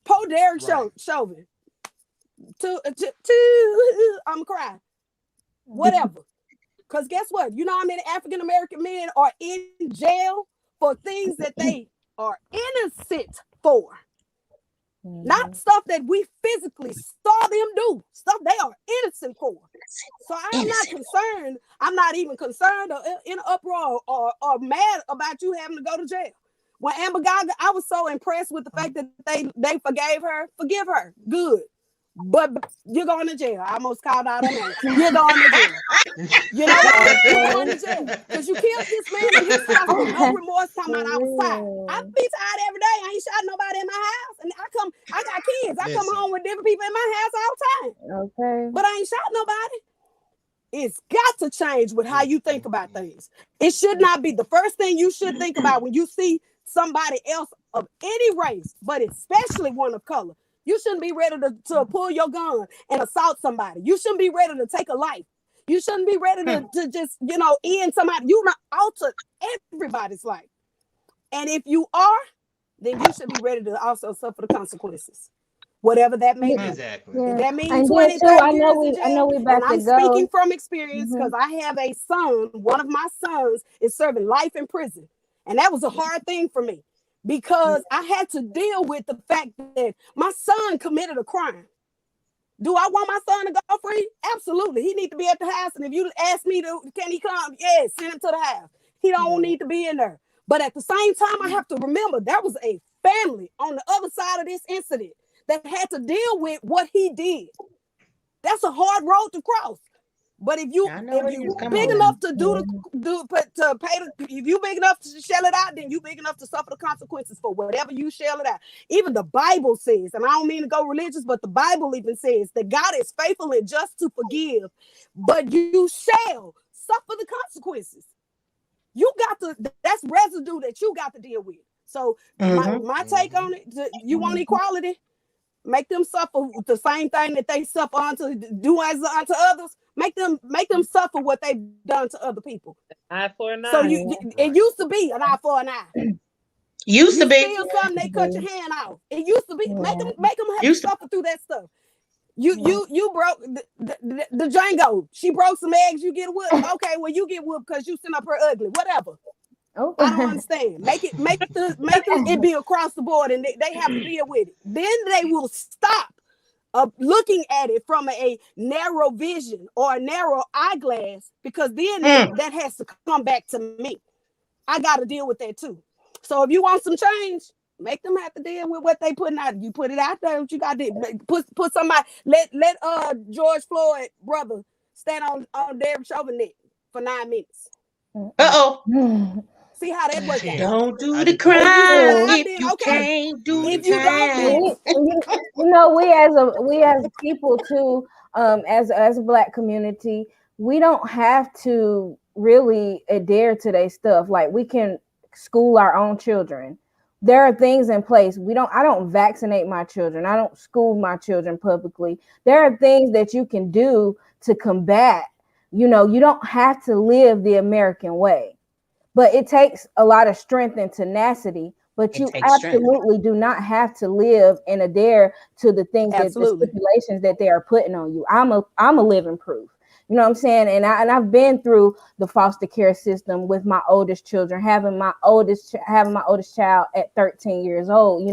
Poe Derek Chauvin, I'm crying. Whatever. Because guess what? You know how many African American men are in jail for things that they are innocent for? Not stuff that we physically saw them do, stuff they are innocent for. So I'm not concerned. I'm not even concerned or in an uproar or mad about you having to go to jail. When Amber Gaga, I was so impressed with the fact that they forgave her. Forgive her. Good. But you're going to jail. I almost called out her name. You're going to jail. You know why? You're going to jail. Because you killed this man and you saw with no remorse talking about I was tired. I be tired every day. I ain't shot nobody in my house. And I got kids. I come home with different people in my house all the time. Okay. But I ain't shot nobody. It's got to change with how you think about things. It should not be the first thing you should think about when you see somebody else of any race, but especially one of color. You shouldn't be ready to pull your gun and assault somebody. You shouldn't be ready to take a life. You shouldn't be ready to just, end somebody. You not alter everybody's life. And if you are, then you should be ready to also suffer the consequences. Whatever that may be. Exactly. If that means And 20, 30 I years know in jail, we about and I'm to go. speaking from experience because I have a son. One of my sons is serving life in prison. And that was a hard thing for me because I had to deal with the fact that my son committed a crime. Do I want my son to go free? Absolutely. He needs to be at the house. And if you ask me can he come? Yes, send him to the house. He don't need to be in there. But at the same time, I have to remember there was a family on the other side of this incident that had to deal with what he did. That's a hard road to cross. But if you big enough to if you big enough to shell it out, then you big enough to suffer the consequences for whatever you shell it out. Even the Bible says, and I don't mean to go religious, but the Bible even says that God is faithful and just to forgive, but you shall suffer the consequences. You got to, that's residue that you got to deal with. So my take on it, you want equality? Make them suffer the same thing that they suffer unto others. Make them suffer what they've done to other people. Eye for an eye. So it used to be an eye for an eye. Used to be. Steal something, they cut your hand off. It used to be. Make them have to suffer through that stuff. You broke the Django. She broke some eggs. You get whooped. Okay, well you get whooped because you sent up her ugly. Whatever. I don't understand. Make it be across the board, and they have to deal with it. Then they will stop looking at it from a narrow vision or a narrow eyeglass, because then that has to come back to me. I got to deal with that too. So if you want some change, make them have to deal with what they putting out. You put it out there. What you got to do? Put somebody. Let George Floyd brother stand on Derek Chauvin neck for 9 minutes. See how that works out. Don't do the crime if you can't do the time. We as people too, as a Black community, we don't have to really adhere to their stuff. Like, we can school our own children. There are things in place. I don't vaccinate my children. I don't school my children publicly. There are things that you can do to combat. You don't have to live the American way. But it takes a lot of strength and tenacity. But you absolutely do not have to live and adhere to the things that the stipulations that they are putting on you. I'm a living proof. You know what I'm saying? And I've been through the foster care system with my oldest children, having my oldest child at 13 years old.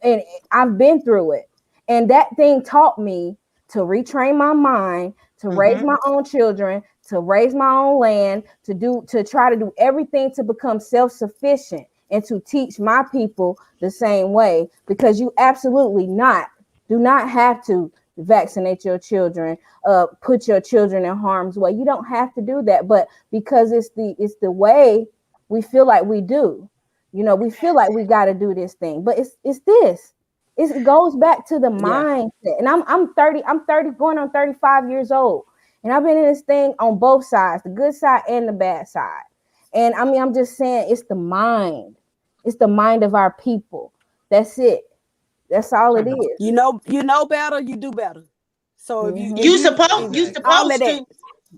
And I've been through it. And that thing taught me to retrain my mind, to raise my own children, to raise my own land, to try to do everything to become self-sufficient and to teach my people the same way, because you absolutely do not have to vaccinate your children, put your children in harm's way. You don't have to do that, but because it's the way we feel like we do. We feel like we got to do this thing, but it's this. It goes back to the mindset. And I'm 30 going on 35 years old. And I've been in this thing on both sides, the good side and the bad side. And I mean, I'm just saying, it's the mind. It's the mind of our people. That's it. That's all it is. You know better, you do better. So if you supposed to.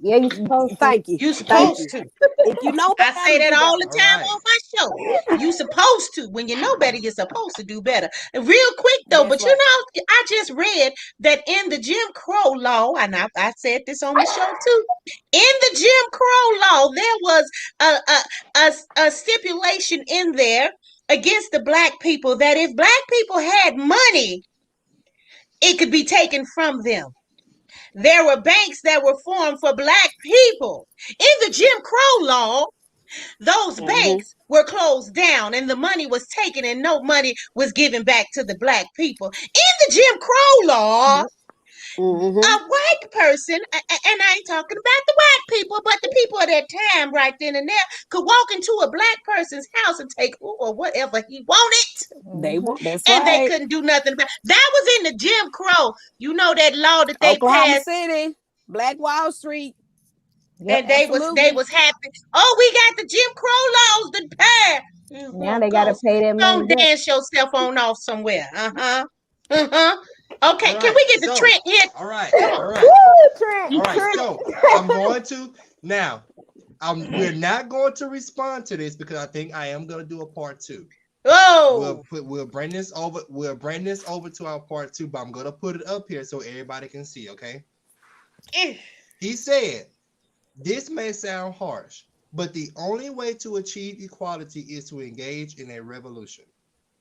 Yeah, you supposed to. Thank you. You supposed to. If you know better, I say that all the time on my show. You supposed to. When you know better, you're supposed to do better. And real quick though, but I just read that in the Jim Crow law, and I said this on the show too. In the Jim Crow law, there was a stipulation in there against the black people that if black people had money, it could be taken from them. There were banks that were formed for black people. In the Jim Crow law, those banks were closed down and the money was taken and no money was given back to the black people. In the Jim Crow law, a white person, and I ain't talking about the white people, but the people of that time right then and there could walk into a black person's house and take or whatever he wanted. They want that's and right. they couldn't do nothing about that. Was in the Jim Crow. You know that law that they Oklahoma passed. City, Black Wall Street. Yep, and they was happy. Oh, we got the Jim Crow laws to pass. Now they gotta pay them. Don't dance yourself on off somewhere. Okay, right, can we get the Trent here? All right. Woo, Trent. All right. So I'm going to now. We're not going to respond to this because I think I am going to do a part 2. Oh, we'll bring this over. We'll bring this over to our part 2, but I'm going to put it up here so everybody can see. Okay. He said, "This may sound harsh, but the only way to achieve equality is to engage in a revolution.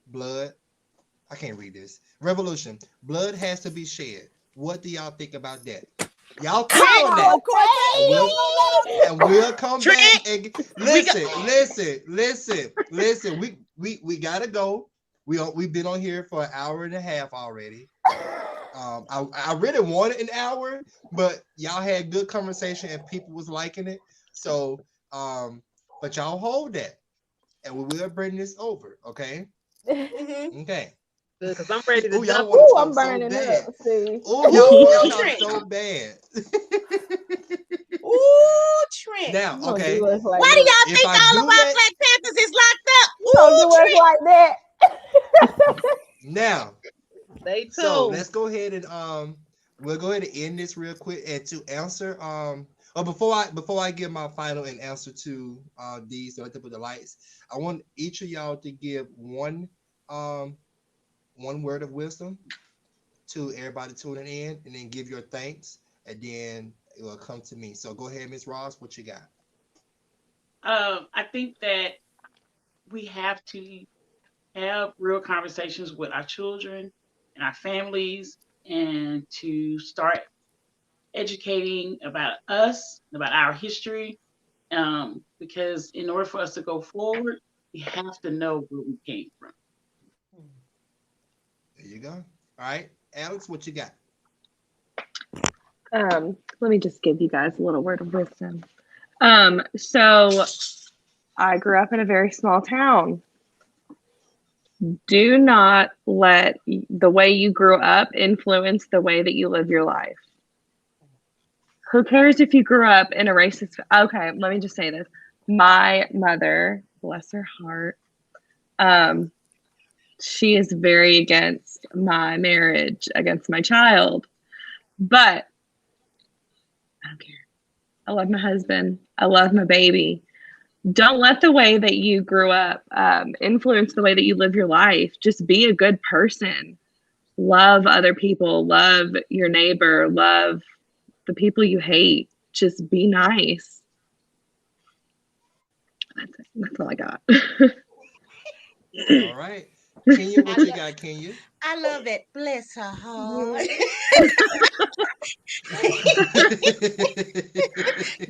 Blood." I can't read this. Revolution. Blood has to be shed. What do y'all think about that? Y'all think on that. And we'll come back and listen. We gotta go. We've been on here for an hour and a half already. I really wanted an hour, but y'all had good conversation and people was liking it. So but y'all hold that. And we will bring this over, okay? Okay. Because I'm ready to jump. I'm burning up. See. Oh, y'all want to talk so bad. Ooh, Trent. Now, okay. Why do y'all think all of our Black Panthers is locked up? Don't do us like that. Now, Stay tuned. so let's go ahead and we'll go ahead and end this real quick. And to answer before I give my final and answer to these, so I have to put the lights. I want each of y'all to give one word of wisdom to everybody tuning in, and then give your thanks, and then it will come to me. So go ahead, Ms. Ross, what you got? I think that we have to have real conversations with our children and our families, and to start educating about us, about our history, because in order for us to go forward, we have to know where we came from. There you go. All right, Alex, what you got? Let me just give you guys a little word of wisdom. So I grew up in a very small town. Do not let the way you grew up influence the way that you live your life. Who cares if you grew up in a racist? Okay, let me just say this. My mother, bless her heart, she is very against my marriage, against my child. But I don't care. I love my husband. I love my baby. Don't let the way that you grew up influence the way that you live your life. Just be a good person. Love other people. Love your neighbor. Love the people you hate. Just be nice. That's it. That's all I got. All right. Kenya, what you got, Kenya? I love it. Bless her heart.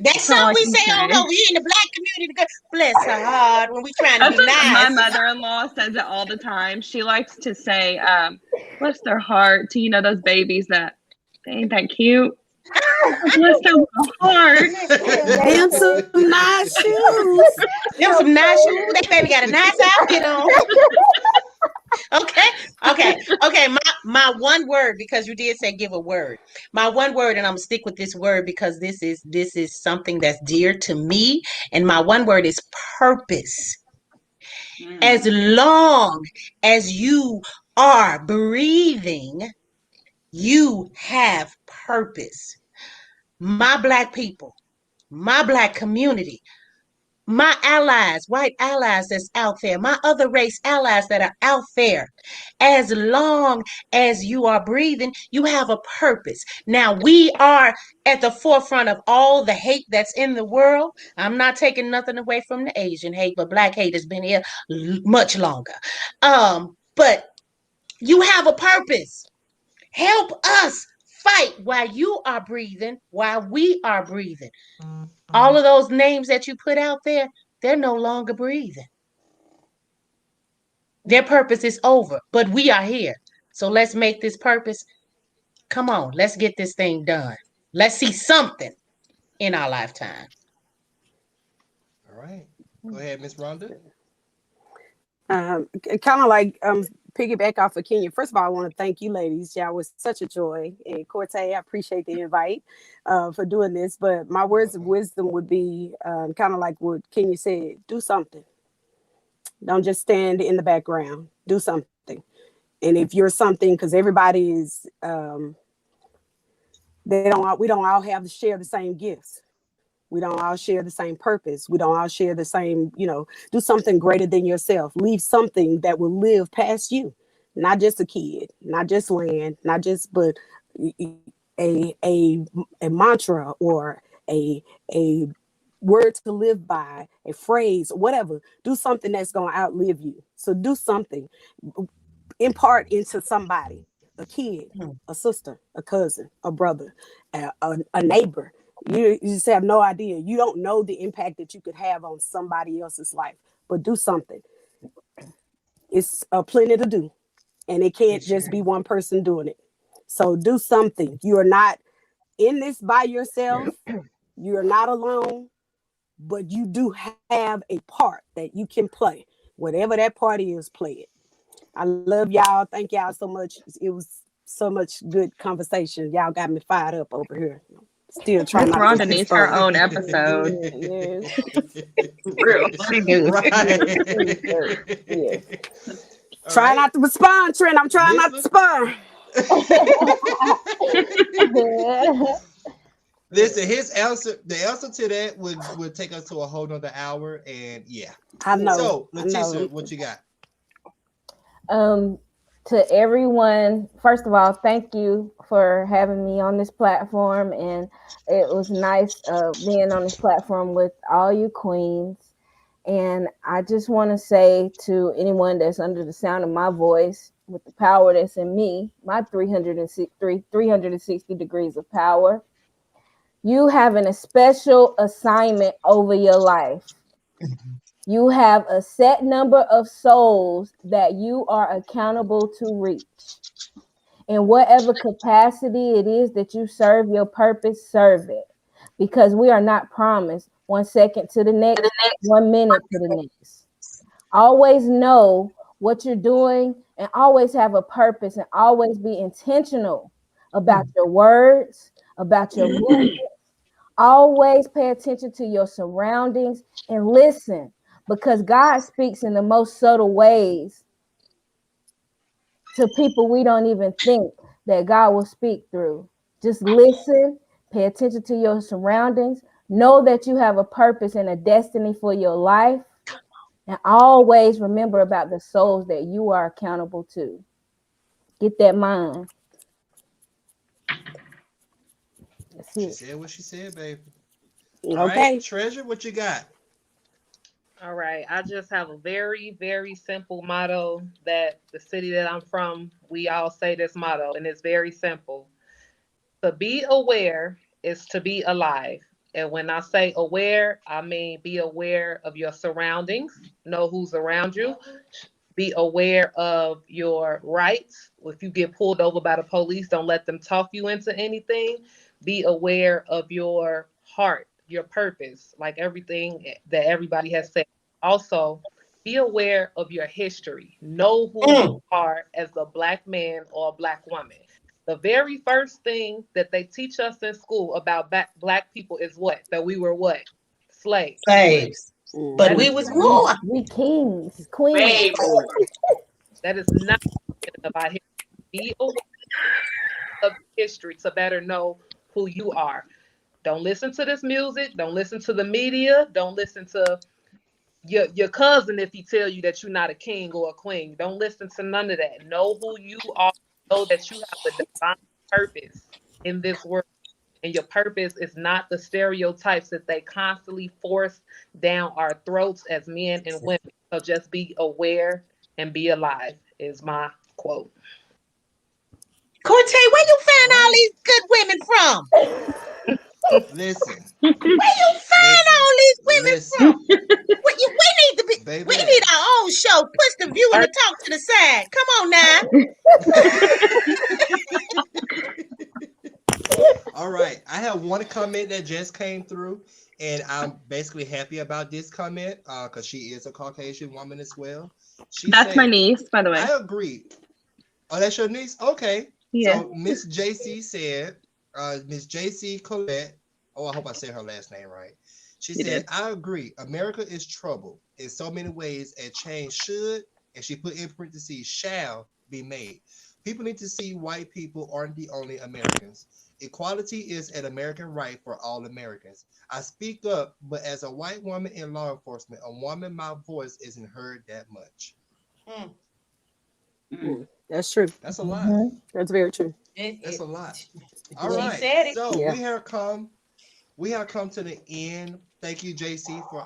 That's something we say, oh no, we in the Black community. Bless her heart when we trying to be nice. My mother-in-law says it all the time. She likes to say, bless their heart to, those babies that they ain't that cute. Bless their heart. And some nice shoes. Them some nice shoes. That baby got a nice outfit on. Okay. My one word, because you did say give a word. My one word, and I'm gonna stick with this word because this is something that's dear to me. And my one word is purpose. As long as you are breathing, you have purpose. My Black people, my Black community, my allies, white allies that's out there, my other race allies that are out there, as long as you are breathing, you have a purpose. Now, we are at the forefront of all the hate that's in the world. I'm not taking nothing away from the Asian hate, but Black hate has been here much longer. But you have a purpose. Help us fight while you are breathing, while we are breathing. All of those names that you put out there, they're no longer breathing. Their purpose is over, but we are here. So let's make this purpose. Come on, let's get this thing done. Let's see something in our lifetime. All right. Go ahead, Miss Rhonda. Kind of like piggyback off of Kenya. First of all, I want to thank you ladies. Y'all was such a joy. And Corte, I appreciate the invite for doing this. But my words of wisdom would be kind of like what Kenya said. Do something. Don't just stand in the background. Do something. And if you're something, because everybody is, we don't all have to share the same gifts. We don't all share the same purpose. We don't all share the same, do something greater than yourself. Leave something that will live past you. Not just a kid, not just land, but a mantra or a word to live by, a phrase, whatever. Do something that's going to outlive you. So do something. Impart into somebody, a kid, a sister, a cousin, a brother, a neighbor. You just have no idea. You don't know the impact that you could have on somebody else's life, but do something. It's plenty to do, and it can't just be one person doing it. So do something. You are not in this by yourself. You're not alone, but you do have a part that you can play. Whatever that part is, play it. I love y'all. Thank y'all so much. It was so much good conversation. Y'all got me fired up over here. Still trying not Rhonda to needs her own episode. Real, she do. Yes. Try not to respond, Trent. I'm trying not to respond. Listen, the answer to that would take us to a whole nother hour, and yeah. I know. So, Leticia, what you got? To everyone, first of all, thank you for having me on this platform, and it was nice being on this platform with all you queens. And I just want to say to anyone that's under the sound of my voice, with the power that's in me, my 360 degrees of power, you having a special assignment over your life. You have a set number of souls that you are accountable to reach. In whatever capacity it is that you serve your purpose, serve it. Because we are not promised 1 second to the next, 1 minute to the next. Always know what you're doing and always have a purpose and always be intentional about your words, about your movements. Always pay attention to your surroundings and listen. Because God speaks in the most subtle ways to people we don't even think that God will speak through. Just listen, pay attention to your surroundings, know that you have a purpose and a destiny for your life, and always remember about the souls that you are accountable to. Get that mind. She said what she said, baby. Okay. All right, Treasure, what you got? All right. I just have a very, very simple motto that the city that I'm from, we all say this motto, and it's very simple. To be aware is to be alive. And when I say aware, I mean be aware of your surroundings, know who's around you, be aware of your rights. If you get pulled over by the police, don't let them talk you into anything. Be aware of your heart, your purpose, like everything that everybody has said. Also, be aware of your history. Know who you are as a Black man or a Black woman. The very first thing that they teach us in school about Black people is what? That we were what? Slaves. Slaves. But we was more. We kings, queens. Way more. That is not about history. Be aware of history to better know who you are. Don't listen to this music. Don't listen to the media. Don't listen to your cousin if he tell you that you're not a king or a queen. Don't listen to none of that. Know who you are. Know that you have a divine purpose in this world. And your purpose is not the stereotypes that they constantly force down our throats as men and women. So just be aware and be alive is my quote. Cortez, where you find all these good women from? Listen. Where you find all these women from? We need to be. Baby. We need our own show. Push the view and the talk to the side. Come on now. All right. I have one comment that just came through, and I'm basically happy about this comment because she is a Caucasian woman as well. That's my niece, by the way. I agree. Oh, that's your niece? Okay. Yeah. So Miss JC said, Miss JC Colette, oh, I hope I said her last name right. She said, I agree. America is trouble in so many ways, and change should, and she put in parentheses, shall be made. People need to see white people aren't the only Americans. Equality is an American right for all Americans. I speak up, but as a white woman in law enforcement, a woman, my voice isn't heard that much. That's true. That's a lot. That's very true. That's a lot. All right. So we have come to the end. Thank you, JC, for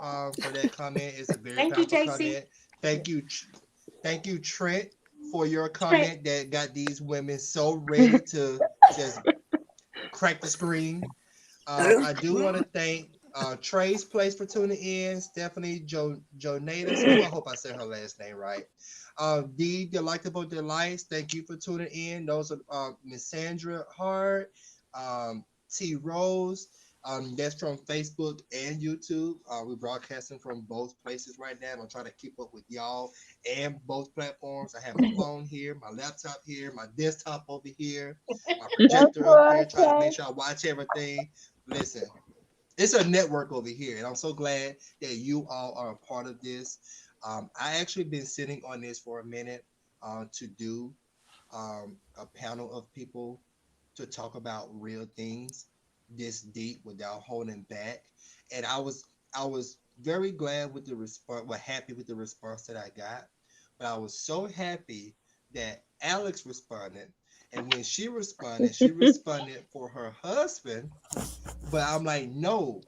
that comment. It's a very powerful comment. Thank you, Trent, for your comment that got these women so ready to just crack the screen. I do want to thank Trey's Place for tuning in. Stephanie Jonatas. I hope I said her last name right. D Delectable Delights. Thank you for tuning in. Those are Miss Sandra Hart, T Rose. That's from Facebook and YouTube. We're broadcasting from both places right now. I'm trying to keep up with y'all and both platforms. I have my phone here, my laptop here, my desktop over here, my projector up here, trying to make sure I watch everything. Listen, it's a network over here, and I'm so glad that you all are a part of this. I actually been sitting on this for a minute to do a panel of people to talk about real things this deep without holding back, and I was very glad with the response, happy with the response that I got, but I was so happy that Alex responded, and when she responded for her husband, but I'm like, no,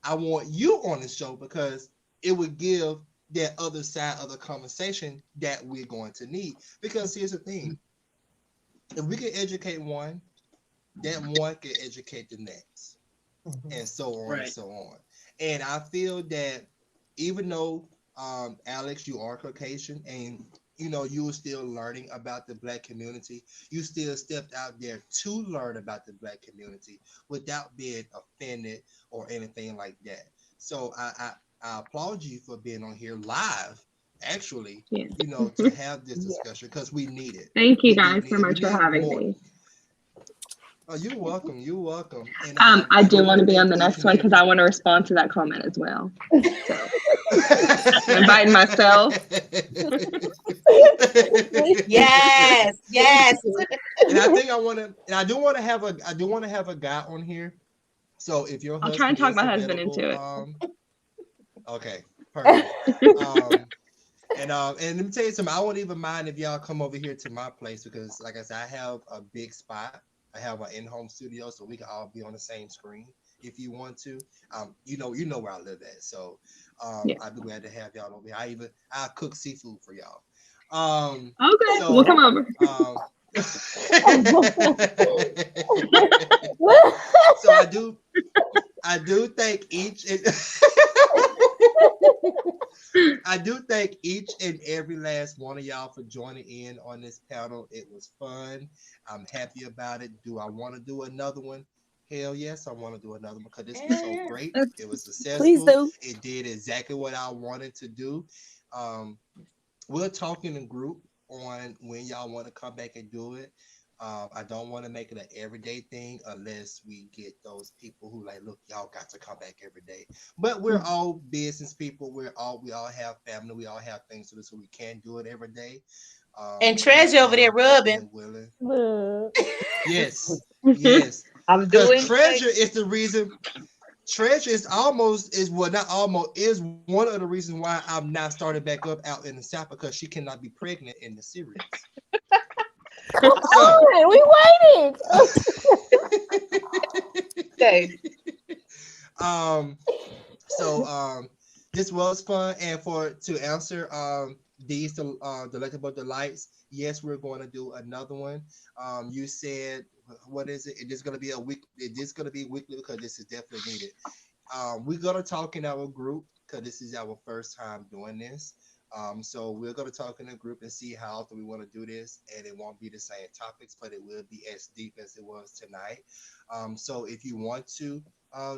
I want you on the show because it would give that other side of the conversation that we're going to need. Because here's the thing, if we can educate one, that one can educate the next, and so on and so on. And I feel that even though Alex, you are Caucasian, and you were still learning about the Black community, you still stepped out there to learn about the Black community without being offended or anything like that. So I applaud you for being on here live, actually, to have this discussion because we need it. Thank you guys so much for having me. Oh, you're welcome. You're welcome. And, I do want to be on the next one because I want to respond to that comment as well. So, I'm inviting myself. Yes. And I think I do want to have a guy on here. So if your husband, I'll try and talk my husband into it. Okay, perfect. And let me tell you something. I won't even mind if y'all come over here to my place because, like I said, I have a big spot. I have an in-home studio, so we can all be on the same screen if you want to. You know where I live at, so I'd be glad to have y'all over here. I'll cook seafood for y'all. Okay, so, we'll come over. So I do thank each and every last one of y'all for joining in on this panel. It was fun. I'm happy about it. Do I want to do another one? Hell yes, I want to do another one because this was so great. It was successful. Please do. It did exactly what I wanted to do. We'll talk in a group on when y'all want to come back and do it. I don't want to make it an everyday thing unless we get those people who like, look, y'all got to come back every day. But we're all business people. We all have family. We all have things to do, so we can't do it every day. And Treasure over there rubbing. Yes. I'm doing. Treasure is the reason. Treasure is one of the reasons why I'm not starting back up out in the South, because she cannot be pregnant in the series. Come on, we waiting. Okay. This was fun, and to answer these delectable delights, yes, we're going to do another one. You said, what is it? It is going to be weekly because this is definitely needed. We're going to talk in our group because this is our first time doing this. So we're going to talk in a group and see how often we want to do this, and it won't be the same topics, but it will be as deep as it was tonight. So if you want to,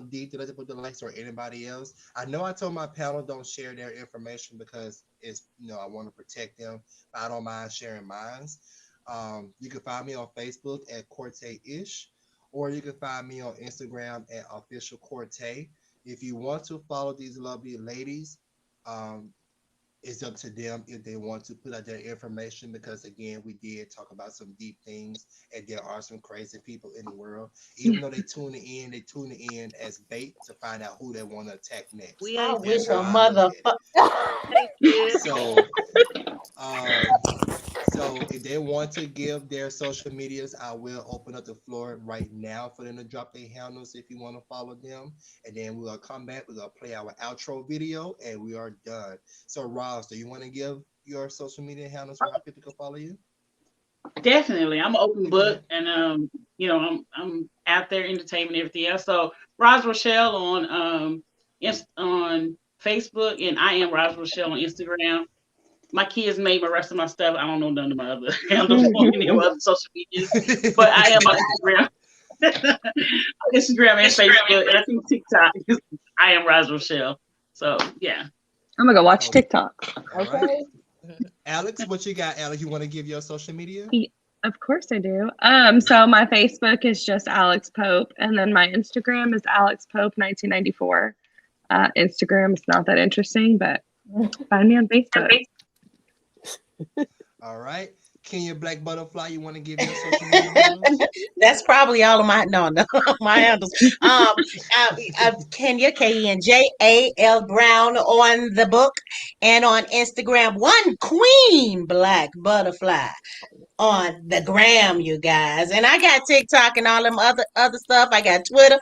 the Delectable Delights or anybody else, I know I told my panel don't share their information because it's, I want to protect them, but I don't mind sharing mine. You can find me on Facebook at Corte-ish, or you can find me on Instagram at Official Corte. If you want to follow these lovely ladies, it's up to them if they want to put out their information, because again, we did talk about some deep things, and there are some crazy people in the world. Even though they tune in as bait to find out who they want to attack next. We ain't with a motherfucker. So if they want to give their social medias, I will open up the floor right now for them to drop their handles if you want to follow them. And then we'll come back, we're going to play our outro video, and we are done. So Ross, do you want to give your social media handles for how people can follow you? Definitely. I'm an open book, and I'm out there entertaining everything else. So Roz Rochelle on Facebook, and I am Roz Rochelle on Instagram. My kids made my rest of my stuff. I don't know none of my other handles on any other social medias, but I am on Instagram and Facebook, and I think TikTok. I am Roz Rochelle. So yeah, I'm gonna go watch TikTok. Okay. Right. Alex, what you got, Alex? You want to give your social media? Of course I do. So my Facebook is just Alex Pope, and then my Instagram is Alex Pope 1994. Instagram is not that interesting, but find me on Facebook. All right. Kenya Black Butterfly, you want to give your social media handles? That's probably all of my my handles. Kenya KenJAL Brown on the book, and on Instagram, One Queen Black Butterfly on the gram, you guys. And I got TikTok and all them other stuff. I got Twitter.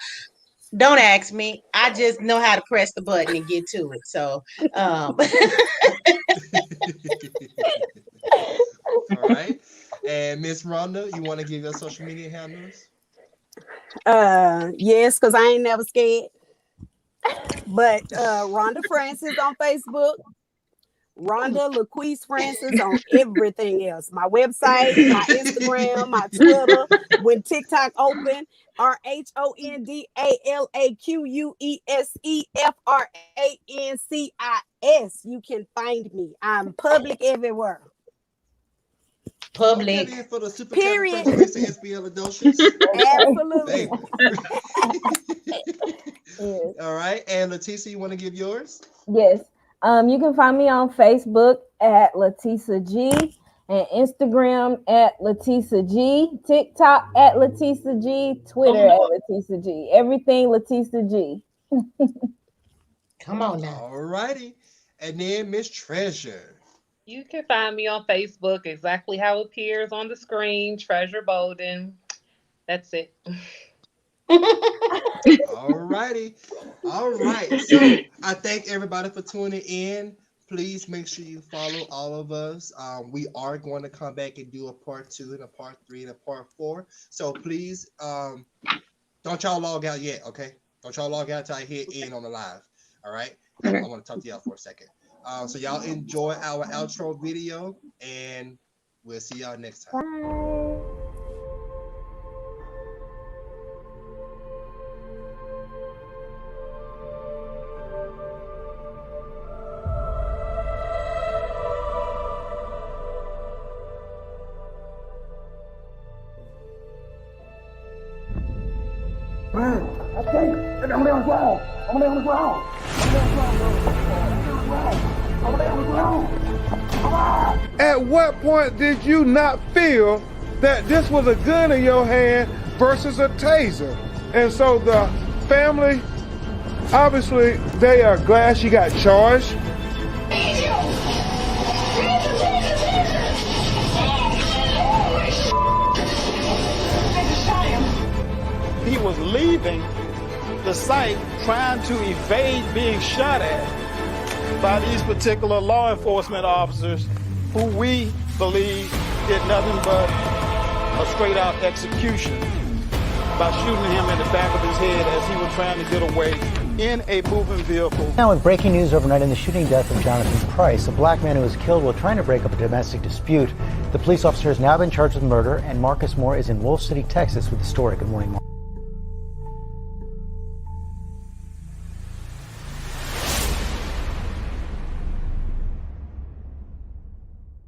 Don't ask me. I just know how to press the button and get to it. So all right. And Miss Rhonda, you want to give your social media handles? Yes, because I ain't never scared. But Rhonda Francis on Facebook, Rhonda LaQuise Francis on everything else. My website, my Instagram, my Twitter. When TikTok open, RHONDALAQUESEFRANCIS. You can find me. I'm public everywhere. Public. For the super Period. Absolutely. Yes. All right. And Leticia, you want to give yours? Yes. You can find me on Facebook at Leticia G, and Instagram at Leticia G, TikTok at Leticia G, Twitter at Leticia G. Everything Leticia G. Come on now. All righty. And then Miss Treasure. You can find me on Facebook exactly how it appears on the screen, Treasure Bolden. That's it. All righty. All right. So I thank everybody for tuning in. Please make sure you follow all of us. We are going to come back and do a part 2 and a part 3 and a part 4. So please don't y'all log out yet, okay? Don't y'all log out until I hit in on the live. All right. Okay. I want to talk to y'all for a second. So y'all enjoy our outro video, and we'll see y'all next time. Bye. Man, okay. I'm on the ground. I'm on the ground. At what point did you not feel that this was a gun in your hand versus a taser? And so the family obviously they are glad she got charged. He was leaving the site trying to evade being shot at by these particular law enforcement officers who we believe did nothing but a straight out execution by shooting him in the back of his head as he was trying to get away in a moving vehicle. Now with breaking news overnight in the shooting death of Jonathan Price, a black man who was killed while trying to break up a domestic dispute. The police officer has now been charged with murder, and Marcus Moore is in Wolf City, Texas with the story. Good morning, Mark.